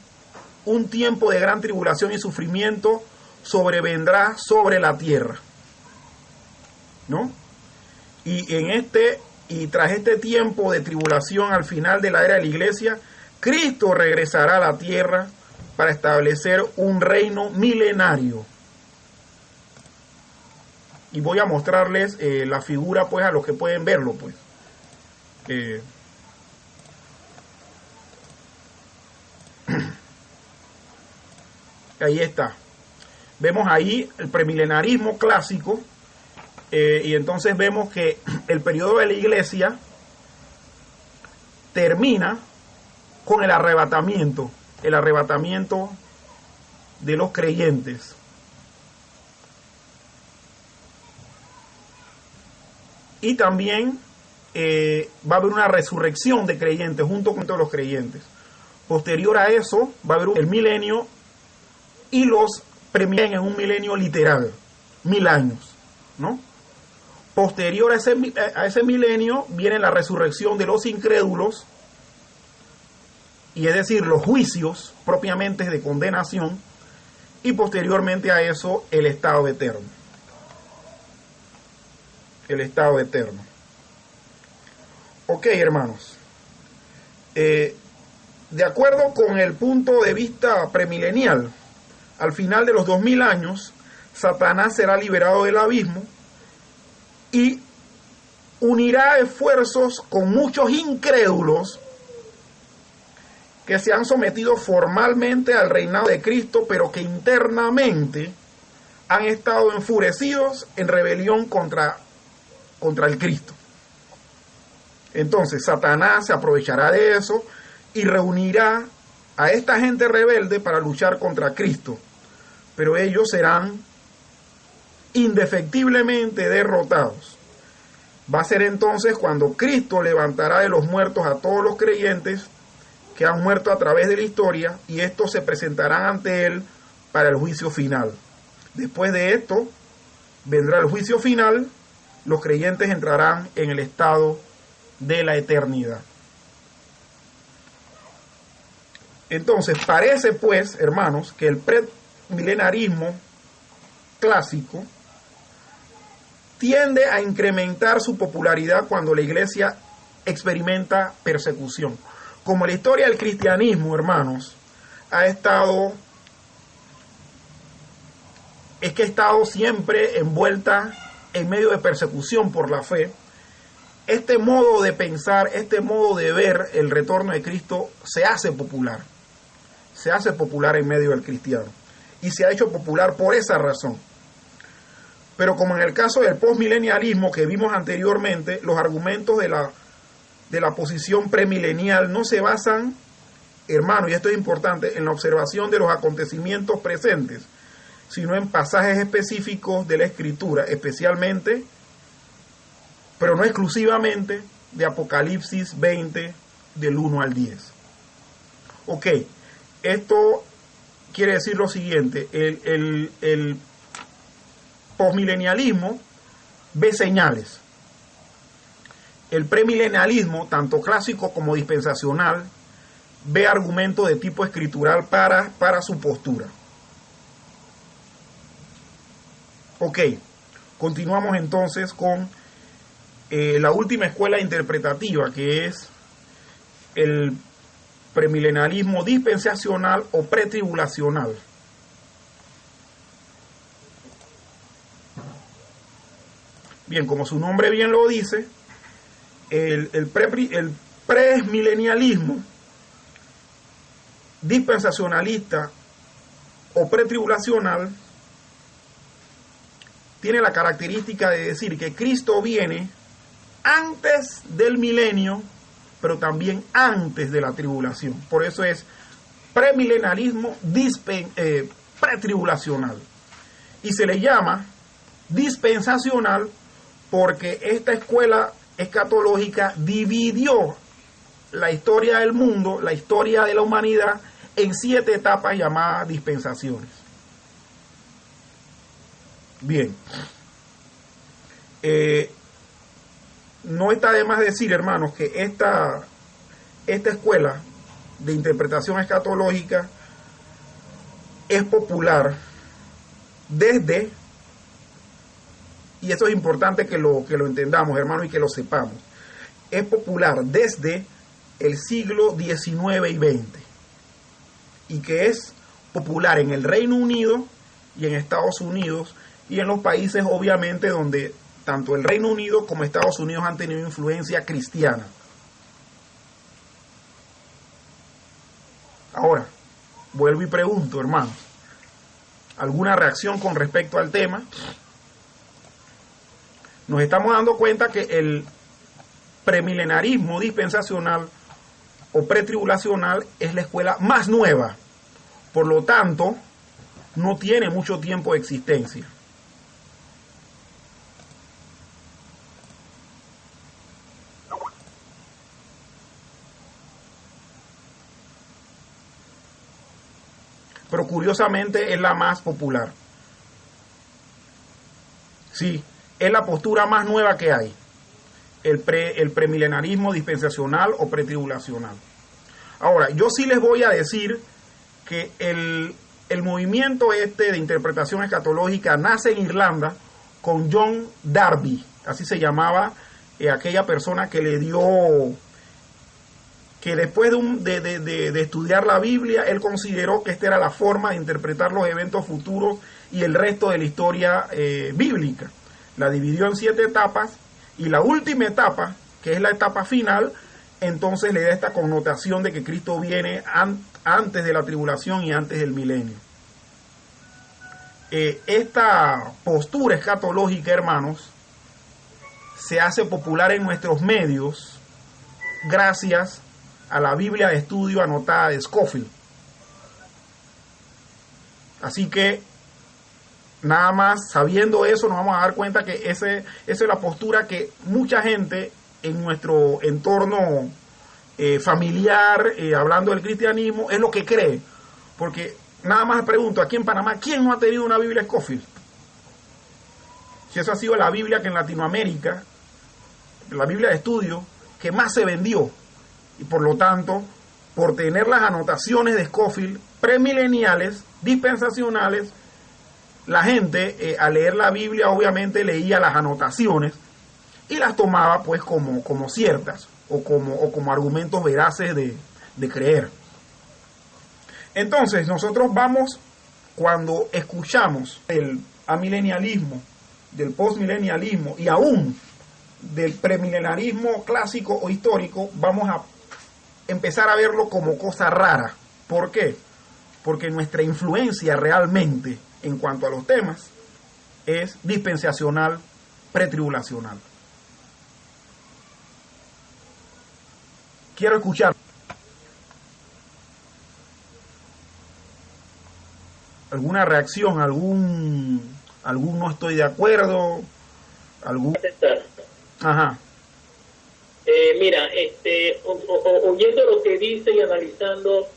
un tiempo de gran tribulación y sufrimiento sobrevendrá sobre la tierra, ¿no? Y tras este tiempo de tribulación al final de la era de la iglesia, Cristo regresará a la tierra para establecer un reino milenario. y voy a mostrarles la figura, pues, a los que pueden verlo, pues. Ahí está. Vemos ahí el premilenarismo clásico, y entonces vemos que el periodo de la iglesia termina con el arrebatamiento de los creyentes. Y también va a haber una resurrección de creyentes junto con todos los creyentes. Posterior a eso va a haber el milenio, y los premilenios en un milenio literal, 1000 años, ¿no? Posterior a ese milenio viene la resurrección de los incrédulos, y es decir, los juicios propiamente de condenación, y posteriormente a eso el estado eterno. El estado eterno. Ok, hermanos. De acuerdo con el punto de vista premilenial, al final de los 2000 años, Satanás será liberado del abismo y unirá esfuerzos con muchos incrédulos que se han sometido formalmente al reinado de Cristo, pero que internamente han estado enfurecidos en rebelión contra el Cristo. Entonces Satanás se aprovechará de eso y reunirá a esta gente rebelde para luchar contra Cristo, pero ellos serán indefectiblemente derrotados. Va a ser entonces cuando Cristo levantará de los muertos a todos los creyentes que han muerto a través de la historia, y estos se presentarán ante Él para el juicio final. Después de esto vendrá el juicio final. Los creyentes entrarán en el estado de la eternidad. Entonces, parece pues, hermanos, que el premilenarismo clásico tiende a incrementar su popularidad cuando la iglesia experimenta persecución. Como la historia del cristianismo, hermanos, ha estado siempre envuelta en medio de persecución por la fe, este modo de pensar, este modo de ver el retorno de Cristo se hace popular en medio del cristiano, y se ha hecho popular por esa razón. Pero como en el caso del postmilenialismo que vimos anteriormente, los argumentos de la posición premilenial no se basan, hermano, y esto es importante, en la observación de los acontecimientos presentes, sino en pasajes específicos de la Escritura, especialmente, pero no exclusivamente, de Apocalipsis 20, del 1 al 10. Ok, esto quiere decir lo siguiente: el postmilenialismo ve señales. El premilenialismo, tanto clásico como dispensacional, ve argumentos de tipo escritural para su postura. Ok, continuamos entonces con la última escuela interpretativa, que es el premilenialismo dispensacional o pretribulacional. Bien, como su nombre bien lo dice, el premilenialismo dispensacionalista o pretribulacional tiene la característica de decir que Cristo viene antes del milenio, pero también antes de la tribulación. Por eso es premilenialismo pretribulacional. Y se le llama dispensacional porque esta escuela escatológica dividió la historia del mundo, la historia de la humanidad, en 7 etapas llamadas dispensaciones. Bien, no está de más decir, hermanos, que esta escuela de interpretación escatológica es popular desde, y eso es importante que lo entendamos, hermanos, y que lo sepamos, es popular desde el siglo XIX y XX, y que es popular en el Reino Unido y en Estados Unidos y en los países obviamente donde tanto el Reino Unido como Estados Unidos han tenido influencia cristiana. Ahora, vuelvo y pregunto, hermanos, ¿alguna reacción con respecto al tema? Nos estamos dando cuenta que el premilenarismo dispensacional o pretribulacional es la escuela más nueva, por lo tanto, no tiene mucho tiempo de existencia. Pero curiosamente es la más popular. Sí, es la postura más nueva que hay. El premilenarismo dispensacional o pretribulacional. Ahora, yo sí les voy a decir que el movimiento de interpretación escatológica nace en Irlanda con John Darby, así se llamaba aquella persona que le dio, que después de estudiar la Biblia, él consideró que esta era la forma de interpretar los eventos futuros y el resto de la historia bíblica. La dividió en 7 etapas y la última etapa, que es la etapa final, entonces le da esta connotación de que Cristo viene antes de la tribulación y antes del milenio. Esta postura escatológica, hermanos, se hace popular en nuestros medios gracias a la Biblia de estudio anotada de Scofield. Así que, nada más sabiendo eso, nos vamos a dar cuenta que esa es la postura que mucha gente en nuestro entorno familiar, hablando del cristianismo, es lo que cree. Porque nada más pregunto, aquí en Panamá, ¿quién no ha tenido una Biblia Scofield? Si esa ha sido la Biblia que en Latinoamérica, la Biblia de estudio, que más se vendió. Y por lo tanto, por tener las anotaciones de Scofield premileniales, dispensacionales, la gente al leer la Biblia obviamente leía las anotaciones y las tomaba pues como ciertas o como argumentos veraces de creer. Entonces nosotros vamos, cuando escuchamos el amilenialismo, del postmilenialismo y aún del premilenarismo clásico o histórico, vamos a empezar a verlo como cosa rara. ¿Por qué? Porque nuestra influencia realmente en cuanto a los temas es dispensacional, pretribulacional. Quiero escuchar alguna reacción, algún no estoy de acuerdo, algún... Ajá. Mira, oyendo lo que dice y analizando,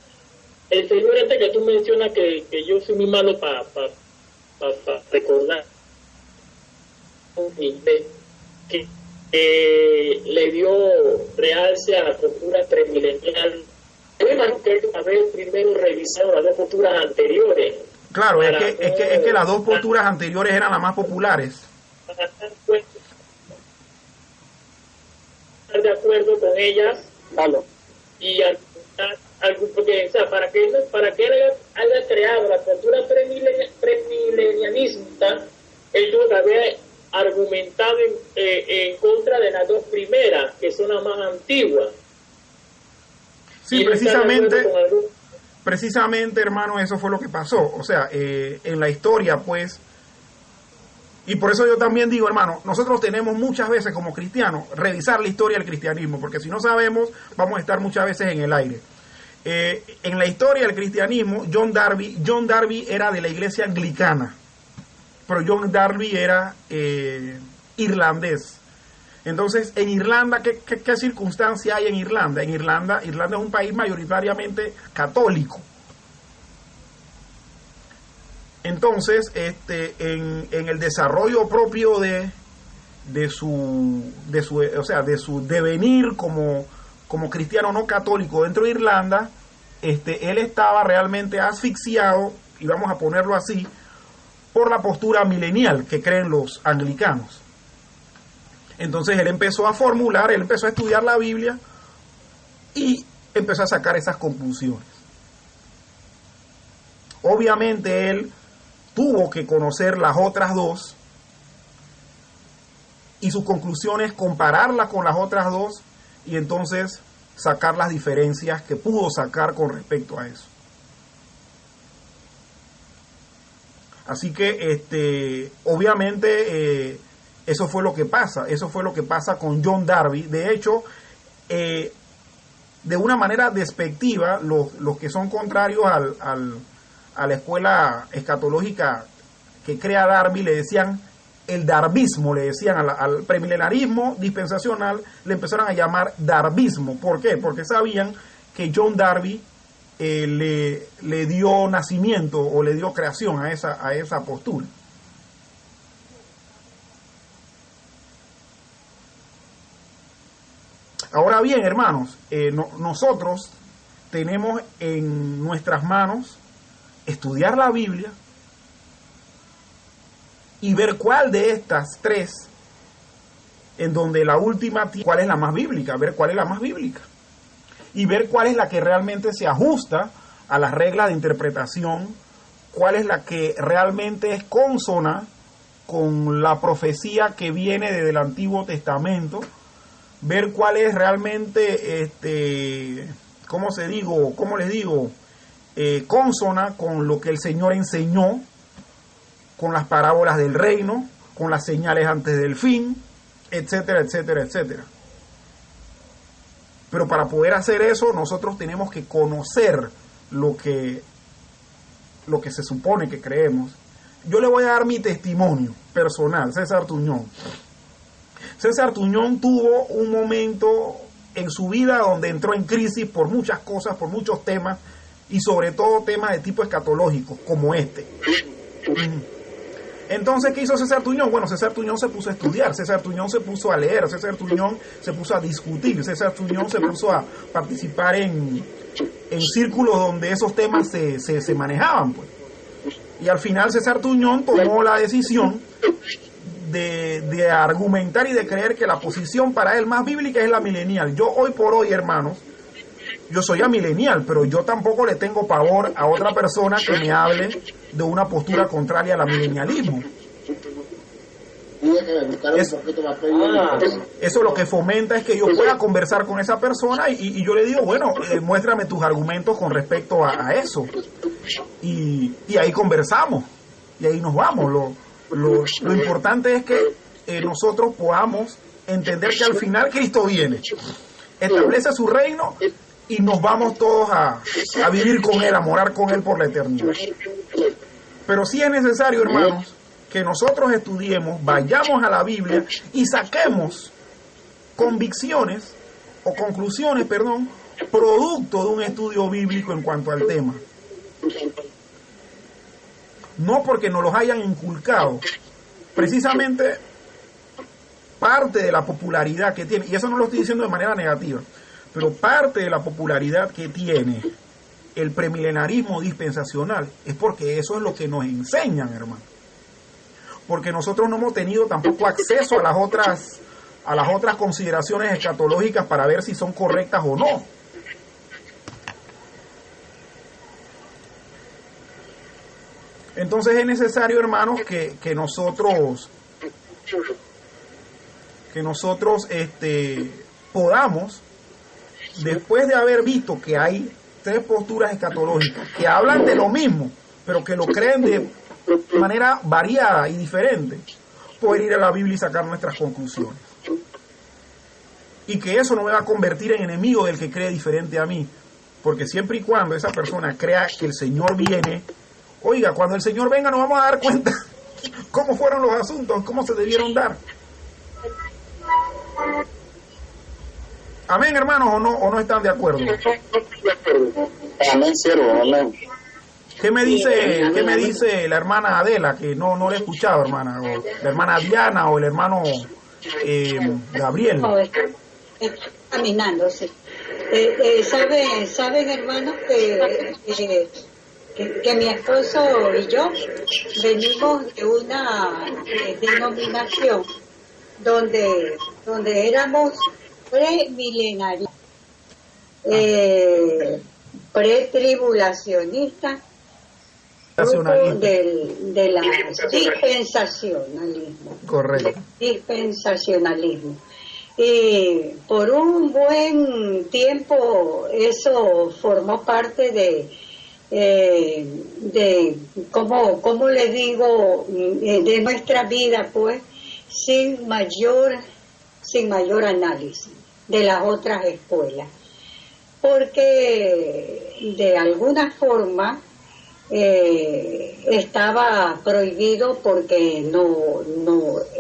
el señor que tú mencionas que yo soy muy malo para recordar, que le dio realce a la postura premilenial. Bueno, que haber primero revisado las dos posturas anteriores. Claro, es que las dos posturas anteriores eran las más populares. Para estar de acuerdo con ellas, Claro. y porque, o sea, para que él haya creado la postura premilenialista, él tuvo que haber argumentado en contra de las dos primeras, que son las más antiguas. Sí, precisamente, hermano, eso fue lo que pasó. O sea, en la historia, pues, y por eso yo también digo, hermano, nosotros tenemos muchas veces como cristianos revisar la historia del cristianismo, porque si no sabemos, vamos a estar muchas veces en el aire. En la historia del cristianismo, John Darby era de la iglesia anglicana, pero John Darby era irlandés. Entonces, en Irlanda, ¿qué circunstancia hay en Irlanda? En Irlanda es un país mayoritariamente católico. Entonces, en el desarrollo propio de su devenir como cristiano no católico dentro de Irlanda, él estaba realmente asfixiado, y vamos a ponerlo así, por la postura milenial que creen los anglicanos. Entonces él empezó a estudiar la Biblia y empezó a sacar esas conclusiones. Obviamente él tuvo que conocer las otras dos y sus conclusiones compararlas con las otras dos y entonces sacar las diferencias que pudo sacar con respecto a eso. Así que obviamente eso fue lo que pasa con John Darby. De hecho, de una manera despectiva, los que son contrarios a la escuela escatológica que crea Darby le decían el darbismo, le decían al premilenarismo dispensacional, le empezaron a llamar darbismo. ¿Por qué? Porque sabían que John Darby le dio nacimiento o le dio creación a esa postura. Ahora bien, hermanos, nosotros tenemos en nuestras manos estudiar la Biblia y ver cuál de estas tres, en donde la última, cuál es la más bíblica, ver cuál es la más bíblica y ver cuál es la que realmente se ajusta a las reglas de interpretación, cuál es la que realmente es consona con la profecía que viene desde el Antiguo Testamento, ver cuál es realmente, ¿cómo les digo? Consona con lo que el Señor enseñó, con las parábolas del reino, con las señales antes del fin, etcétera, etcétera, etcétera. Pero para poder hacer eso, nosotros tenemos que conocer lo que se supone que creemos. Yo le voy a dar mi testimonio personal, César Tuñón. César Tuñón tuvo un momento en su vida donde entró en crisis por muchas cosas, por muchos temas, y sobre todo temas de tipo escatológico, como este. Entonces, ¿qué hizo César Tuñón? Bueno, César Tuñón se puso a estudiar, César Tuñón se puso a leer, César Tuñón se puso a discutir, César Tuñón se puso a participar en círculos donde esos temas se manejaban, pues. Y al final César Tuñón tomó la decisión de argumentar y de creer que la posición para él más bíblica es la milenial. Yo hoy por hoy, hermanos, yo soy amilenial, pero yo tampoco le tengo pavor a otra persona que me hable de una postura contraria al amilenialismo. Eso lo que fomenta es que yo pueda conversar con esa persona y yo le digo, bueno, muéstrame tus argumentos con respecto a eso. Y ahí conversamos, y ahí nos vamos. Lo importante es que nosotros podamos entender que al final Cristo viene, establece su reino y nos vamos todos a vivir con Él, a morar con Él por la eternidad. Pero sí es necesario, hermanos, que nosotros estudiemos, vayamos a la Biblia y saquemos convicciones o conclusiones, producto de un estudio bíblico en cuanto al tema. No porque nos los hayan inculcado, precisamente parte de la popularidad que tiene, y eso no lo estoy diciendo de manera negativa, pero parte de la popularidad que tiene el premilenarismo dispensacional es porque eso es lo que nos enseñan, hermano. Porque nosotros no hemos tenido tampoco acceso a las otras consideraciones escatológicas para ver si son correctas o no. Entonces es necesario, hermanos, que nosotros podamos, después de haber visto que hay tres posturas escatológicas que hablan de lo mismo, pero que lo creen de manera variada y diferente, poder ir a la Biblia y sacar nuestras conclusiones. Y que eso no me va a convertir en enemigo del que cree diferente a mí, porque siempre y cuando esa persona crea que el Señor viene, oiga, cuando el Señor venga nos vamos a dar cuenta cómo fueron los asuntos, cómo se debieron dar. Amén, hermanos, o no están de acuerdo. Amén, siervo, amén. ¿Qué me dice la hermana Adela, que no le he escuchado, hermana? O la hermana Diana o el hermano Gabriel. Está caminando, sí. Saben, hermanos, que mi esposo y yo venimos de una denominación donde éramos premilenarios, pretribulacionistas de la dispensacionalismo. Correcto. Dispensacionalismo. Y por un buen tiempo eso formó parte de ¿cómo le digo? De nuestra vida, pues, sin mayor análisis de las otras escuelas. Porque de alguna forma estaba prohibido porque no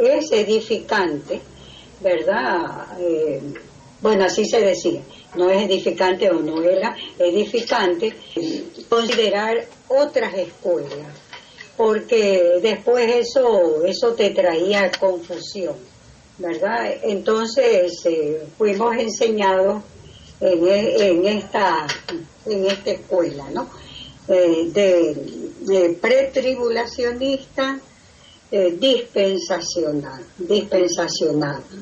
es edificante, ¿verdad? Bueno, así se decía, no es edificante o no era edificante considerar otras escuelas, porque después eso te traía confusión, ¿verdad? Entonces fuimos enseñados en esta escuela, ¿no? De pretribulacionista, dispensacional.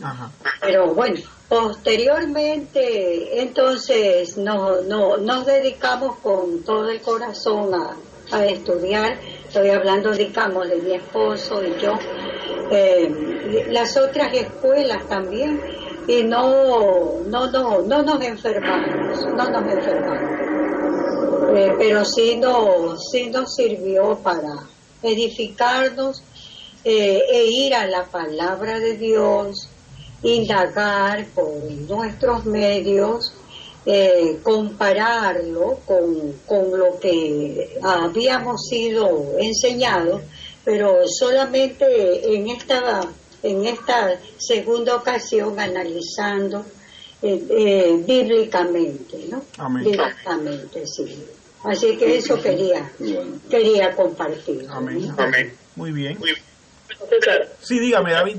Ajá. Pero bueno, posteriormente entonces nos dedicamos con todo el corazón a estudiar. Estoy hablando, digamos, de mi esposo y yo, las otras escuelas también, y no nos enfermamos, pero sí nos sirvió para edificarnos e ir a la palabra de Dios, indagar por nuestros medios, compararlo con lo que habíamos sido enseñados, pero solamente en esta segunda ocasión analizando bíblicamente, ¿no? Amén. Bíblicamente, sí. Así que eso quería compartir. Amén. Amén. Muy bien. César, Sí, dígame, David.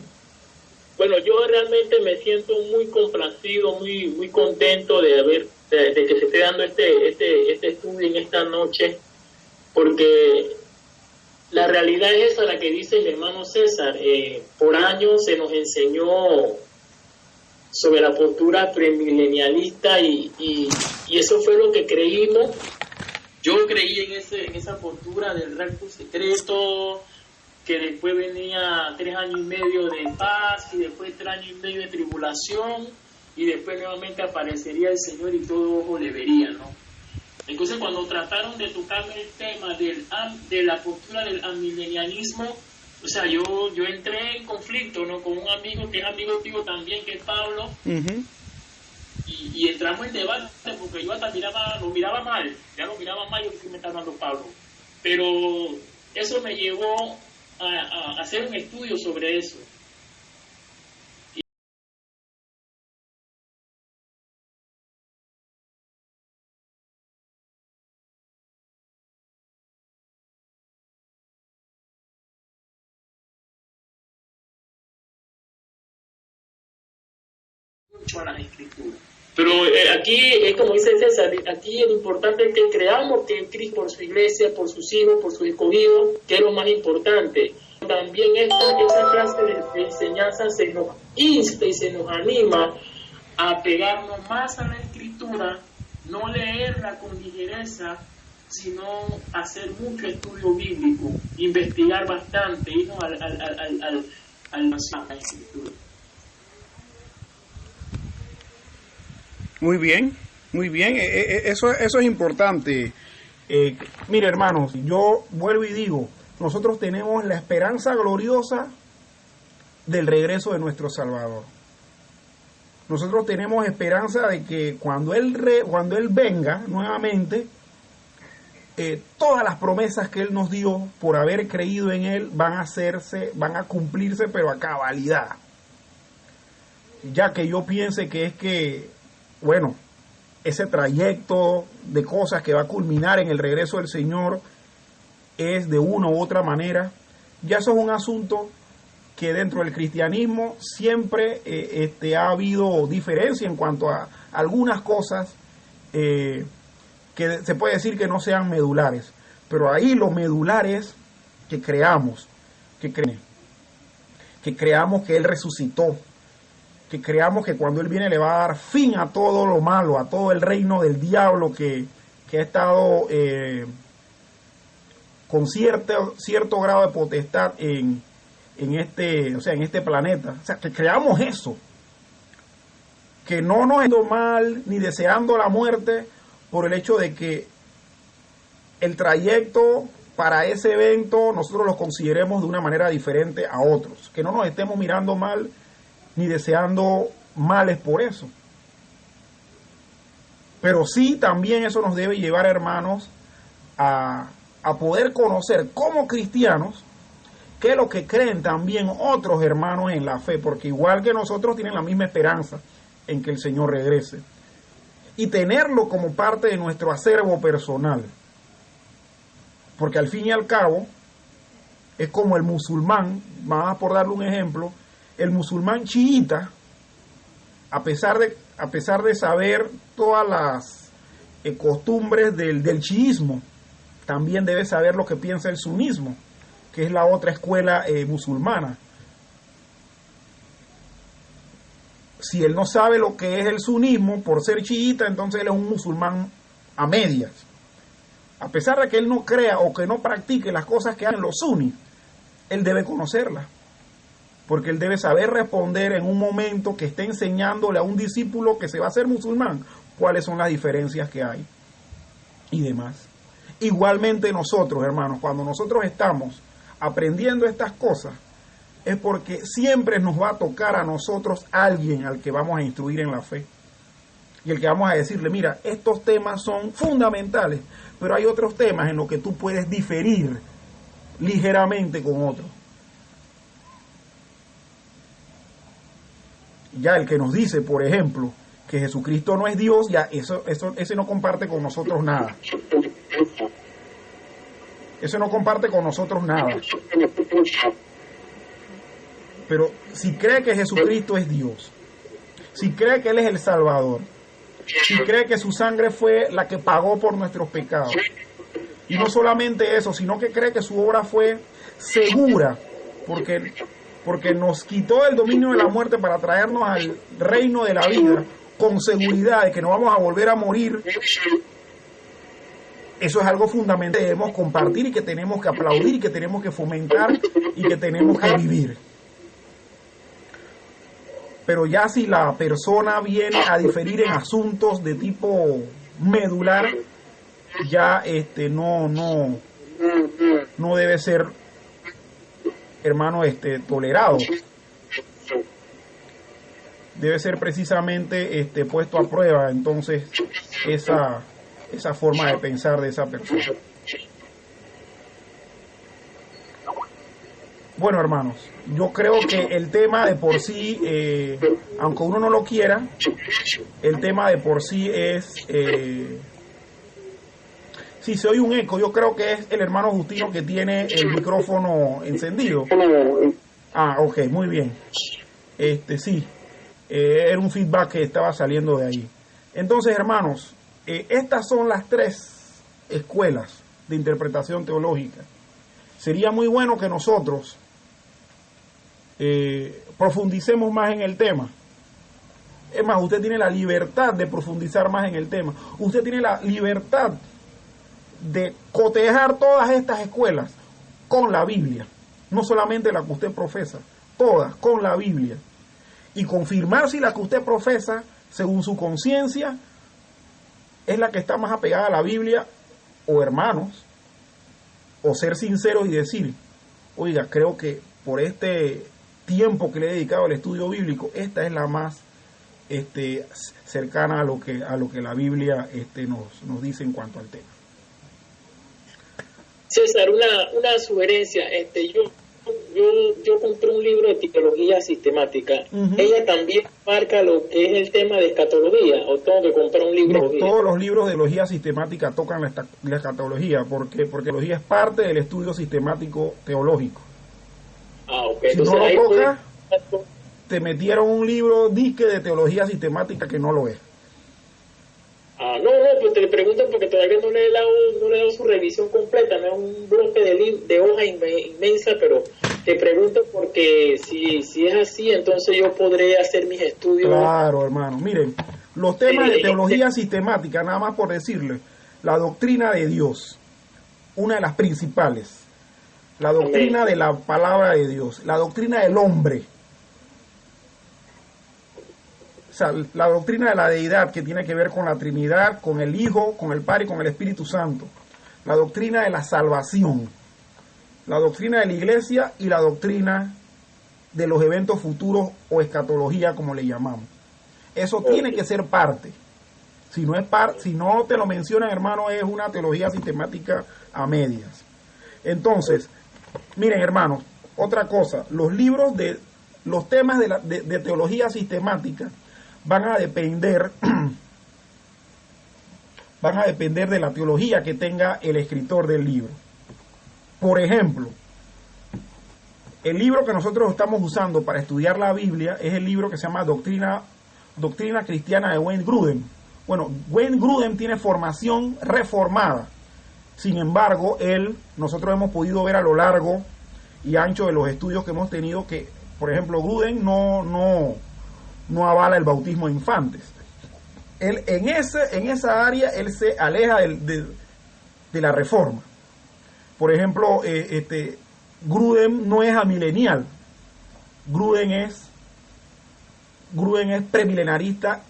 bueno, yo realmente me siento muy complacido, muy contento de que se esté dando este estudio en esta noche, porque la realidad es esa, la que dice el hermano César. Por años se nos enseñó sobre la postura premilenialista y eso fue lo que creímos. Yo creí en esa postura del rapto secreto, que después venía 3 años y medio de paz y después 3 años y medio de tribulación y después nuevamente aparecería el Señor y todo ojo le vería, ¿no? Entonces cuando trataron de tocarme el tema de la postura del amilenialismo, o sea, yo entré en conflicto, ¿no? Con un amigo que es amigo tío también, que es Pablo, y entramos en debate porque yo hasta lo miraba mal yo que me está hablando Pablo, pero eso me llevó a hacer un estudio sobre eso. Mucho a las escrituras. Pero aquí es como dice César, aquí lo importante es que creamos que Cristo por su iglesia, por sus hijos, por sus escogidos, que es lo más importante. También esta clase de enseñanza se nos insta y se nos anima a pegarnos más a la escritura, no leerla con ligereza, sino hacer mucho estudio bíblico, investigar bastante, irnos a la escritura. Muy bien. Eso es importante. Mire, hermanos, yo vuelvo y digo, nosotros tenemos la esperanza gloriosa del regreso de nuestro Salvador. Nosotros tenemos esperanza de que cuando Él venga nuevamente, todas las promesas que Él nos dio por haber creído en Él van a cumplirse, pero a cabalidad. Ya que yo piense bueno, ese trayecto de cosas que va a culminar en el regreso del Señor es de una u otra manera, ya eso es un asunto que dentro del cristianismo siempre ha habido diferencia en cuanto a algunas cosas que se puede decir que no sean medulares, pero ahí lo medular es que creamos que Él resucitó, que creamos que cuando Él viene le va a dar fin a todo lo malo, a todo el reino del diablo que ha estado con cierto grado de potestad en este planeta. O sea, que creamos eso. Que no nos estamos mal ni deseando la muerte por el hecho de que el trayecto para ese evento nosotros lo consideremos de una manera diferente a otros. Que no nos estemos mirando mal ni deseando males por eso. Pero sí también eso nos debe llevar, hermanos, a poder conocer como cristianos qué es lo que creen también otros hermanos en la fe, porque igual que nosotros tienen la misma esperanza en que el Señor regrese, y tenerlo como parte de nuestro acervo personal, porque al fin y al cabo es como el musulmán, vamos por darle un ejemplo, el musulmán chiita, a pesar de saber todas las costumbres del chiismo, también debe saber lo que piensa el sunismo, que es la otra escuela musulmana. Si él no sabe lo que es el sunismo por ser chiita, entonces él es un musulmán a medias. A pesar de que él no crea o que no practique las cosas que hacen los sunis, él debe conocerlas, porque él debe saber responder en un momento que esté enseñándole a un discípulo que se va a hacer musulmán cuáles son las diferencias que hay y demás. Igualmente nosotros, hermanos, cuando nosotros estamos aprendiendo estas cosas, es porque siempre nos va a tocar a nosotros alguien al que vamos a instruir en la fe. Y el que vamos a decirle, mira, estos temas son fundamentales, pero hay otros temas en los que tú puedes diferir ligeramente con otros. Ya el que nos dice, por ejemplo, que Jesucristo no es Dios, ya ese no comparte con nosotros nada. Ese no comparte con nosotros nada. Pero si cree que Jesucristo es Dios, si cree que Él es el Salvador, si cree que su sangre fue la que pagó por nuestros pecados, y no solamente eso, sino que cree que su obra fue segura, porque nos quitó el dominio de la muerte para traernos al reino de la vida, con seguridad de que no vamos a volver a morir. Eso es algo fundamental que debemos compartir y que tenemos que aplaudir y que tenemos que fomentar y que tenemos que vivir. Pero ya si la persona viene a diferir en asuntos de tipo medular, ya no debe ser, hermano, tolerado. Debe ser precisamente puesto a prueba entonces esa forma de pensar de esa persona. Bueno, hermanos, yo creo que el tema de por sí, aunque uno no lo quiera, el tema de por sí es... si se oye un eco, yo creo que es el hermano Justino que tiene el micrófono encendido. Ah, ok, muy bien. Sí, era un feedback que estaba saliendo de ahí. Entonces, hermanos, estas son las 3 escuelas de interpretación teológica. Sería muy bueno que nosotros profundicemos más en el tema. Es más, usted tiene la libertad de profundizar más en el tema. Usted tiene la libertad de cotejar todas estas escuelas con la Biblia. No solamente la que usted profesa, todas con la Biblia. Y confirmar si la que usted profesa, según su conciencia, es la que está más apegada a la Biblia, o hermanos, o ser sinceros y decir, oiga, creo que por este tiempo que le he dedicado al estudio bíblico, esta es la más cercana a lo que la Biblia nos dice en cuanto al tema. César, una sugerencia, yo compré un libro de teología sistemática. Uh-huh. Ella también marca lo que es el tema de escatología, o tengo que comprar un libro. No, todos los libros de teología sistemática tocan la escatología, porque teología es parte del estudio sistemático teológico. Ah, ok. Si entonces, no lo ahí toca, te metieron un libro disque de teología sistemática que no lo es. No, pues te pregunto porque todavía no le he dado su revisión completa, no es un bloque de hoja inmensa, pero te pregunto porque si es así, entonces yo podré hacer mis estudios. Claro, hermano. Miren, los temas de teología sistemática, nada más por decirle, la doctrina de Dios, una de las principales. La doctrina de la palabra de Dios, la doctrina del hombre. O sea, la doctrina de la deidad, que tiene que ver con la Trinidad, con el Hijo, con el Padre y con el Espíritu Santo. La doctrina de la salvación, la doctrina de la iglesia y la doctrina de los eventos futuros o escatología, como le llamamos. Eso tiene que ser parte. Si no te lo mencionan, hermano, es una teología sistemática a medias. Entonces, miren, hermanos, otra cosa, los temas de teología sistemática van a depender de la teología que tenga el escritor del libro. Por ejemplo, el libro que nosotros estamos usando para estudiar la Biblia es el libro que se llama Doctrina Cristiana de Wayne Grudem. Bueno, Wayne Grudem tiene formación reformada. Sin embargo, nosotros hemos podido ver a lo largo y ancho de los estudios que hemos tenido que, por ejemplo, Grudem no avala el bautismo de infantes. Él en esa área él se aleja de la reforma. Por ejemplo, Grudem no es amilenial. Grudem es premilenarista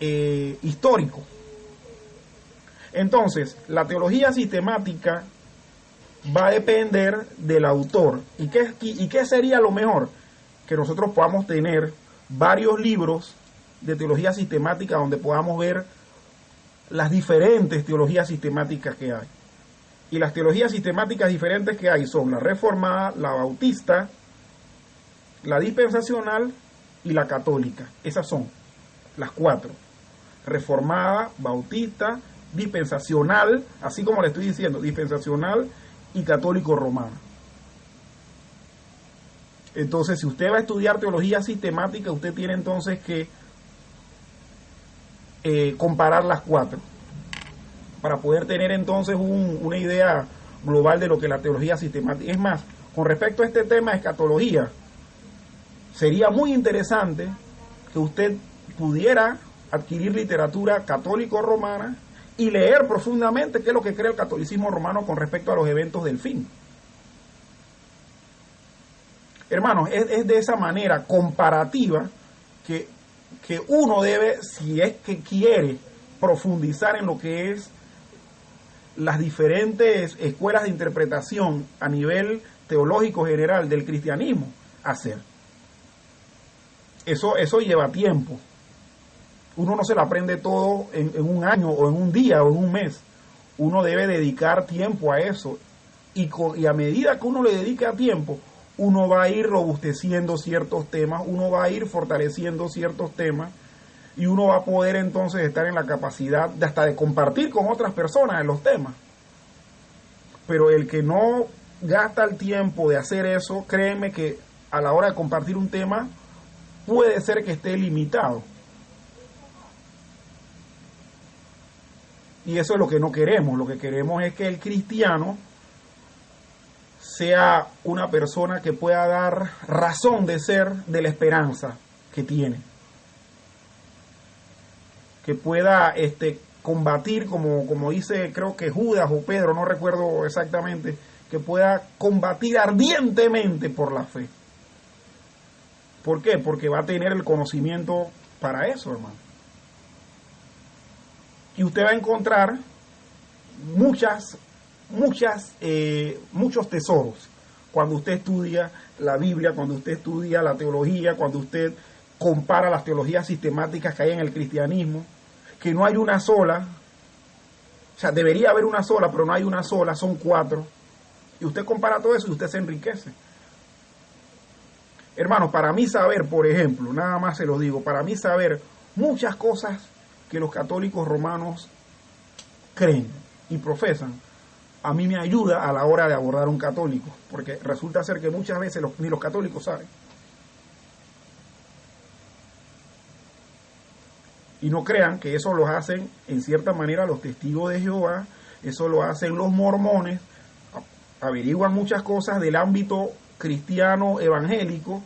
histórico. Entonces, la teología sistemática va a depender del autor. ¿Y qué sería lo mejor? Que nosotros podamos tener varios libros de teología sistemática donde podamos ver las diferentes teologías sistemáticas que hay. Y las teologías sistemáticas diferentes que hay son la reformada, la bautista, la dispensacional y la católica. Esas son las 4. Reformada, bautista, dispensacional, así como le estoy diciendo, dispensacional y católico romano. Entonces, si usted va a estudiar teología sistemática, usted tiene entonces que comparar las 4 para poder tener entonces una idea global de lo que la teología sistemática. Es más, con respecto a este tema de escatología, sería muy interesante que usted pudiera adquirir literatura católico-romana y leer profundamente qué es lo que cree el catolicismo romano con respecto a los eventos del fin. Hermanos, es de esa manera comparativa que uno debe, si es que quiere profundizar en lo que es las diferentes escuelas de interpretación a nivel teológico general del cristianismo, hacer. Eso lleva tiempo. Uno no se lo aprende todo en un año o en un día o en un mes. Uno debe dedicar tiempo a eso. Y a medida que uno le dedica tiempo, uno va a ir robusteciendo ciertos temas, uno va a ir fortaleciendo ciertos temas y uno va a poder entonces estar en la capacidad de hasta de compartir con otras personas en los temas. Pero el que no gasta el tiempo de hacer eso, créeme que a la hora de compartir un tema puede ser que esté limitado. Y eso es lo que no queremos. Lo que queremos es que el cristiano sea una persona que pueda dar razón de ser de la esperanza que tiene. Que pueda combatir, como dice, creo que Judas o Pedro, no recuerdo exactamente, que pueda combatir ardientemente por la fe. ¿Por qué? Porque va a tener el conocimiento para eso, hermano. Y usted va a encontrar muchos tesoros cuando usted estudia la Biblia, cuando usted estudia la teología, cuando usted compara las teologías sistemáticas que hay en el cristianismo, que no hay una sola, o sea, debería haber una sola, pero no hay una sola, son 4, y usted compara todo eso y usted se enriquece. Hermanos, para mí saber, por ejemplo, nada más se lo digo, para mí saber muchas cosas que los católicos romanos creen y profesan, a mí me ayuda a la hora de abordar un católico, porque resulta ser que muchas veces ni los católicos saben. Y no crean que eso lo hacen en cierta manera los testigos de Jehová, eso lo hacen los mormones, averiguan muchas cosas del ámbito cristiano evangélico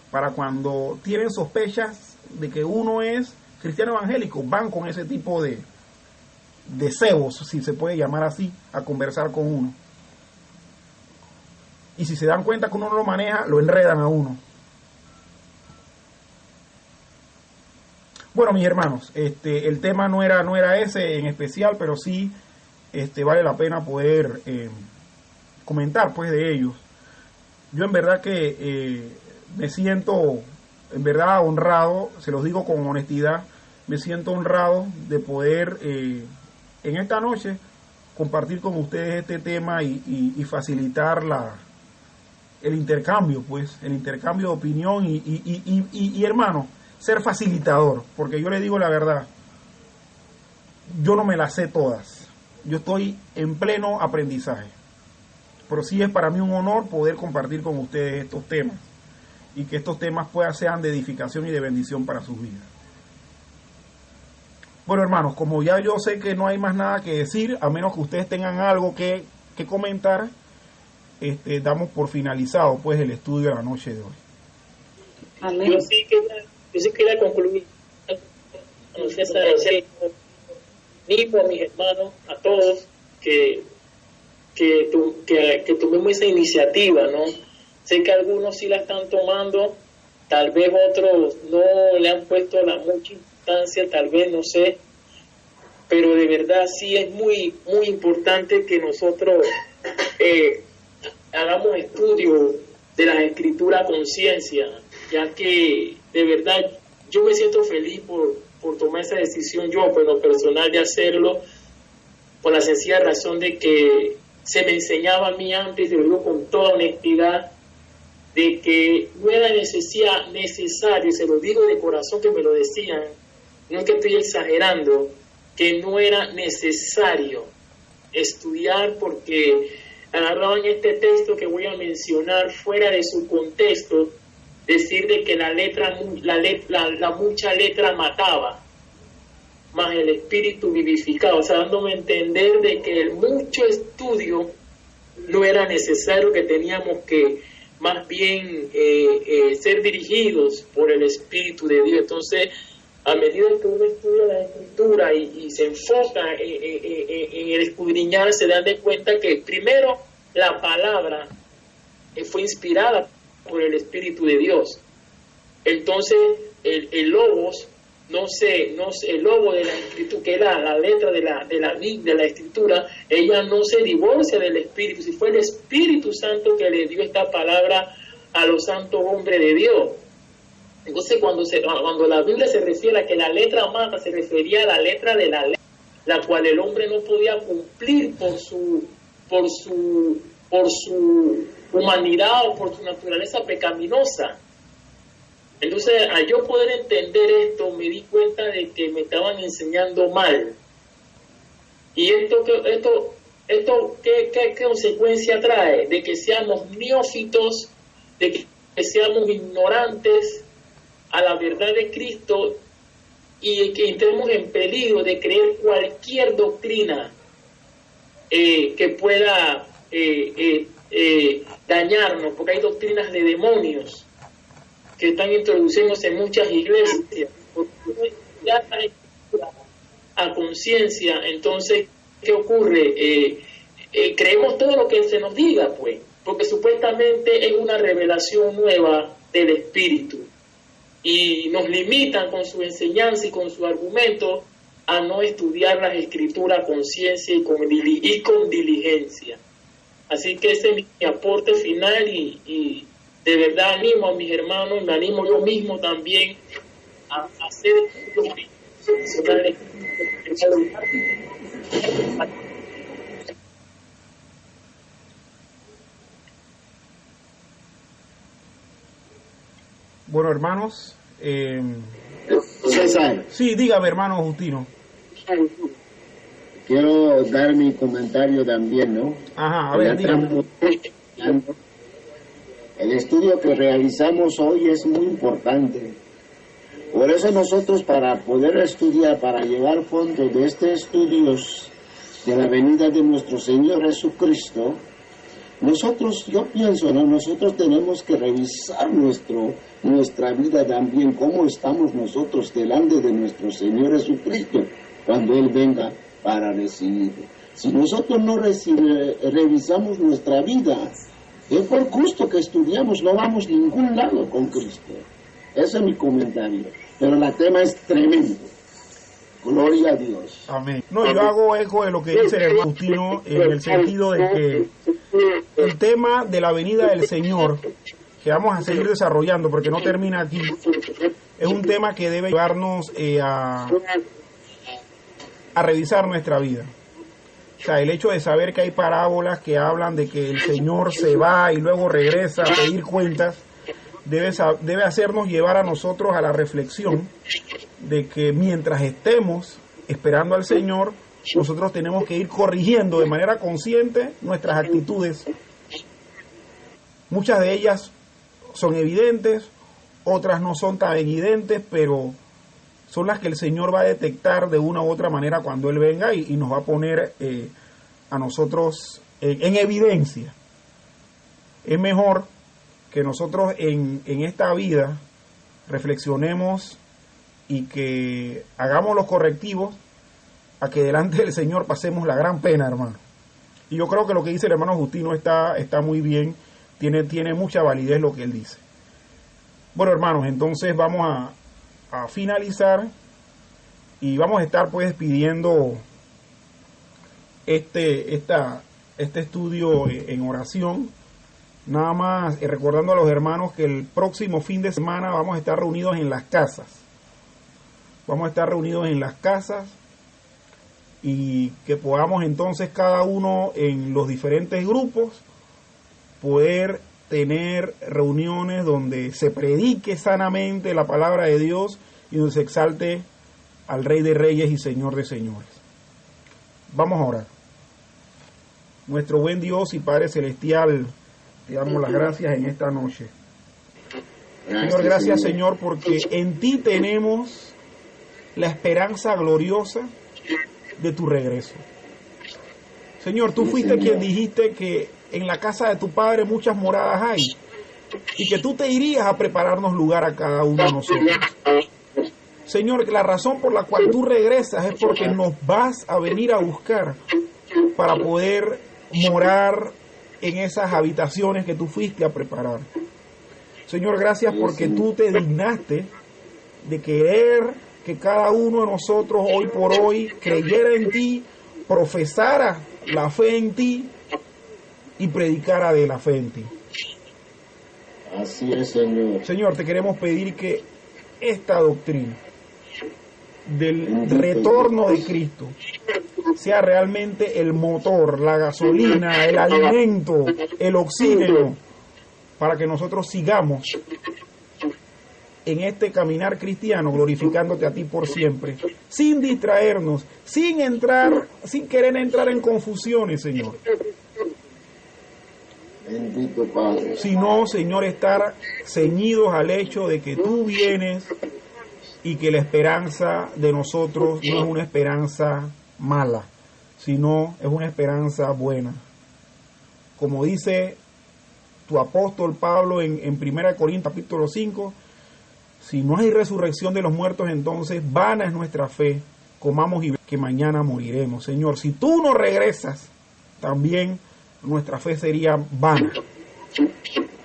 para cuando tienen sospechas de que uno es cristiano evangélico, van con ese tipo de cebos, si se puede llamar así, a conversar con uno. y si se dan cuenta que uno no lo maneja, lo enredan a uno. Bueno, mis hermanos, el tema no era ese en especial, pero sí vale la pena poder comentar pues de ellos. Yo en verdad que me siento en verdad honrado, se los digo con honestidad, me siento honrado de poder en esta noche compartir con ustedes este tema y facilitar el intercambio, pues, el intercambio de opinión y hermano, ser facilitador, porque yo le digo la verdad, yo no me las sé todas, yo estoy en pleno aprendizaje, pero sí es para mí un honor poder compartir con ustedes estos temas y que estos temas sean de edificación y de bendición para sus vidas. Bueno, hermanos, como ya yo sé que no hay más nada que decir, a menos que ustedes tengan algo que comentar, damos por finalizado pues el estudio de la noche de hoy. Amén. Yo sí quería concluir animo a mis hermanos, a todos, que tomemos esa iniciativa, ¿no? Sé que algunos sí la están tomando, tal vez otros no le han puesto mucha importancia, tal vez, no sé, pero de verdad sí es muy, muy importante que nosotros hagamos estudio de las escrituras a conciencia, ya que de verdad yo me siento feliz por tomar esa decisión yo, por lo personal, de hacerlo, por la sencilla razón de que se me enseñaba a mí antes, y lo digo con toda honestidad, de que no era necesario, se lo digo de corazón que me lo decían, no es que estoy exagerando, que no era necesario estudiar porque agarraban este texto que voy a mencionar fuera de su contexto, decir de que la mucha letra mataba, más el espíritu vivificaba, o sea, dándome a entender de que el mucho estudio no era necesario, que teníamos que más bien ser dirigidos por el Espíritu de Dios. Entonces, a medida que uno estudia la Escritura y se enfoca en el escudriñar, se dan de cuenta que primero la palabra fue inspirada por el Espíritu de Dios. Entonces, el logos, el logo de la Escritura, que era la letra de la Escritura, ella no se divorcia del Espíritu. Si fue el Espíritu Santo que le dio esta palabra a los santos hombres de Dios. Entonces, cuando la Biblia se refiere a que la letra mata, se refería a la letra de la ley, la cual el hombre no podía cumplir por su humanidad o por su naturaleza pecaminosa. Entonces, al yo poder entender esto, me di cuenta de que me estaban enseñando mal. ¿Y esto qué consecuencia trae? De que seamos neófitos, de que seamos ignorantes a la verdad de Cristo y que entremos en peligro de creer cualquier doctrina que pueda dañarnos, porque hay doctrinas de demonios que están introduciéndose en muchas iglesias. Ya está a conciencia, entonces, ¿qué ocurre? Creemos todo lo que se nos diga, pues, porque supuestamente es una revelación nueva del Espíritu, y nos limitan con su enseñanza y con su argumento a no estudiar las Escrituras a conciencia y con diligencia. Así que ese es mi aporte final y de verdad animo a mis hermanos, me animo yo mismo también a hacer Bueno, hermanos, César, sí, dígame, hermano Justino. quiero dar mi comentario también, ¿no? Ajá, a ver, dígame. El estudio que realizamos hoy es muy importante. Por eso nosotros, para poder estudiar, para llegar fondo de este estudio de la venida de nuestro Señor Jesucristo, yo pienso, ¿no? Nosotros tenemos que revisar nuestra vida también, cómo estamos nosotros delante de nuestro Señor Jesucristo cuando Él venga para recibirlo. Si nosotros no revisamos nuestra vida, Es por gusto que estudiamos, no vamos a ningún lado con Cristo. Ese es mi comentario. Pero el tema es tremendo. Gloria a Dios. Amén. No, yo hago eco de lo que dice el hermano Justino en el sentido de que el tema de la venida del Señor, que vamos a seguir desarrollando porque no termina aquí, es un tema que debe llevarnos a revisar nuestra vida. O sea, el hecho de saber que hay parábolas que hablan de que el Señor se va y luego regresa a pedir cuentas, debe hacernos llevar a nosotros a la reflexión de que mientras estemos esperando al Señor, nosotros tenemos que ir corrigiendo de manera consciente nuestras actitudes. Muchas de ellas son evidentes, otras no son tan evidentes, pero son las que el Señor va a detectar de una u otra manera cuando Él venga y nos va a poner a nosotros en evidencia. Es mejor que nosotros en esta vida reflexionemos y que hagamos los correctivos a que delante del Señor pasemos la gran pena, hermano. Y yo creo que lo que dice el hermano Justino está muy bien, tiene mucha validez lo que él dice. Bueno, hermanos, entonces vamos a finalizar y vamos a estar pues pidiendo este estudio en oración. Nada más recordando a los hermanos que el próximo fin de semana vamos a estar reunidos en las casas. Vamos a estar reunidos en las casas y que podamos entonces cada uno en los diferentes grupos poder tener reuniones donde se predique sanamente la palabra de Dios y donde se exalte al Rey de Reyes y Señor de Señores. Vamos a orar. Nuestro buen Dios y Padre Celestial, te damos las gracias en esta noche. Señor, gracias Señor, porque en ti tenemos la esperanza gloriosa de tu regreso. Señor, tú fuiste quien dijiste que en la casa de tu Padre muchas moradas hay y que tú te irías a prepararnos lugar a cada uno de nosotros. Señor, la razón por la cual tú regresas es porque nos vas a venir a buscar para poder morar en esas habitaciones que tú fuiste a preparar. Señor, gracias porque tú te dignaste de querer que cada uno de nosotros hoy por hoy creyera en ti, profesara la fe en ti y predicara de la fe en ti. Así es, Señor. Señor, te queremos pedir que esta doctrina del retorno de Cristo sea realmente el motor, la gasolina, el alimento, el oxígeno, para que nosotros sigamos en este caminar cristiano, glorificándote a ti por siempre, sin distraernos, sin querer entrar en confusiones, Señor. Bendito Padre. Sino, Señor, estar ceñidos al hecho de que tú vienes y que la esperanza de nosotros no es una esperanza mala, sino es una esperanza buena. Como dice tu apóstol Pablo en 1 Corintios capítulo 5, si no hay resurrección de los muertos, entonces vana es nuestra fe, comamos y que mañana moriremos. Señor, si tú no regresas, también nuestra fe sería vana.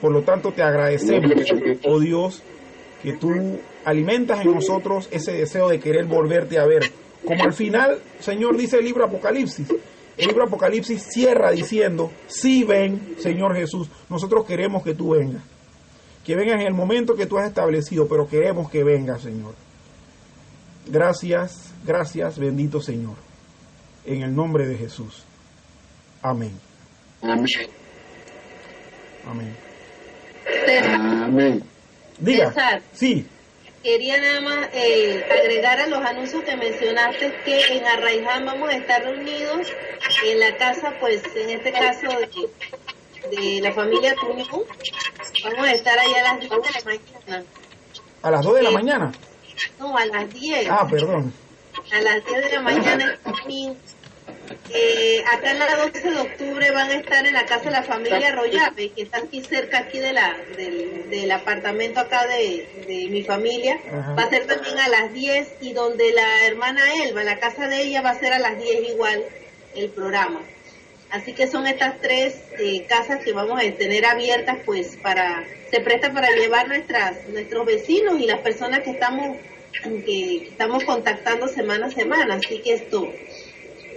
Por lo tanto, te agradecemos, oh Dios, que tú alimentas en nosotros ese deseo de querer volverte a ver. Como al final, Señor, dice el libro Apocalipsis. El libro Apocalipsis cierra diciendo, sí ven, Señor Jesús, nosotros queremos que tú vengas. Que vengas en el momento que tú has establecido, pero queremos que vengas, Señor. Gracias, gracias, bendito Señor. En el nombre de Jesús. Amén. Amén. Amén. Amén. Diga. César, Sí. quería nada más agregar a los anuncios que mencionaste que en Arraiján vamos a estar reunidos en la casa, pues en este caso de la familia Tuñón. Vamos a estar ahí a las 10 de la mañana. ¿A las 2 de la mañana? No, a las 10. Ah, perdón. A las 10 de la mañana. Acá en la 12 de octubre van a estar en la casa de la familia Arroyave, que está aquí cerca aquí del apartamento acá de mi familia. Ajá. Va a ser también a las 10 y donde la hermana Elba, la casa de ella va a ser a las 10 igual el programa. Así que son estas tres casas que vamos a tener abiertas, pues se presta para llevar nuestros vecinos y las personas que estamos contactando semana a semana. Así que esto,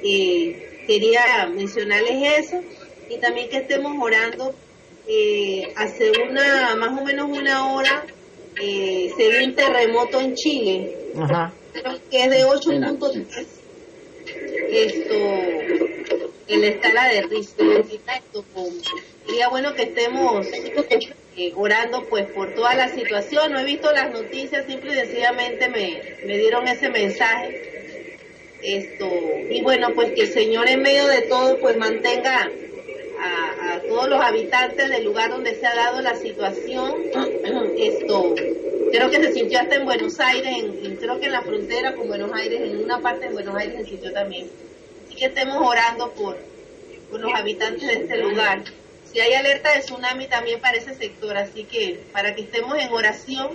quería mencionarles eso, y también que estemos orando. Hace más o menos una hora se dio un terremoto en Chile. Ajá. Creo que es de 8.3 en la escala de Richter. Sería bueno que estemos orando pues por toda la situación. No he visto las noticias, simple y sencillamente me dieron ese mensaje. Y bueno, pues que el Señor en medio de todo pues mantenga a todos los habitantes del lugar donde se ha dado la situación. Creo que se sintió hasta en Buenos Aires, creo que en la frontera con Buenos Aires, en una parte de Buenos Aires se sintió también. Así que estemos orando por los habitantes de este lugar. Si hay alerta de tsunami también para ese sector, así que para que estemos en oración,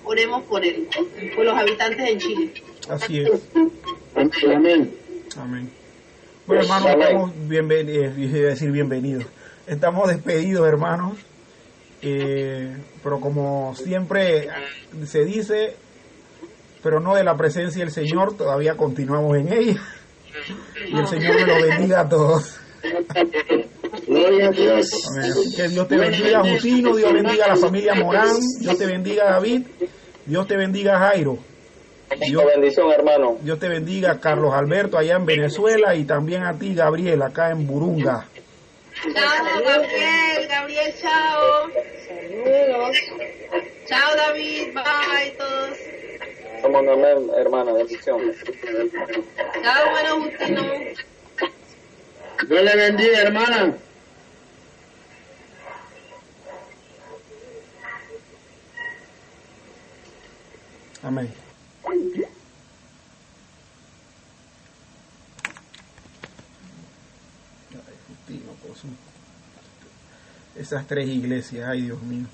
oremos por los habitantes en Chile. Así es. Amén. Amén. Bueno, hermanos, estamos bienvenidos. Estamos despedidos, hermanos. Pero como siempre se dice, pero no de la presencia del Señor, todavía continuamos en ella. Y el Señor me lo bendiga a todos. Gloria a Dios. Amén. Así que Dios te bendiga, Justino, Dios bendiga a la familia Morán, Dios te bendiga, David, Dios te bendiga, Jairo. Bendición, hermano. Dios te bendiga, Carlos Alberto, allá en Venezuela, y también a ti, Gabriel, acá en Burunga. Chao, Gabriel, chao. Saludos. Chao, David, bye, todos. Somos amén, hermano, bendición. Chao, bueno, Justino. Dios le bendiga, hermana. Amén. Esas tres iglesias, ay Dios mío.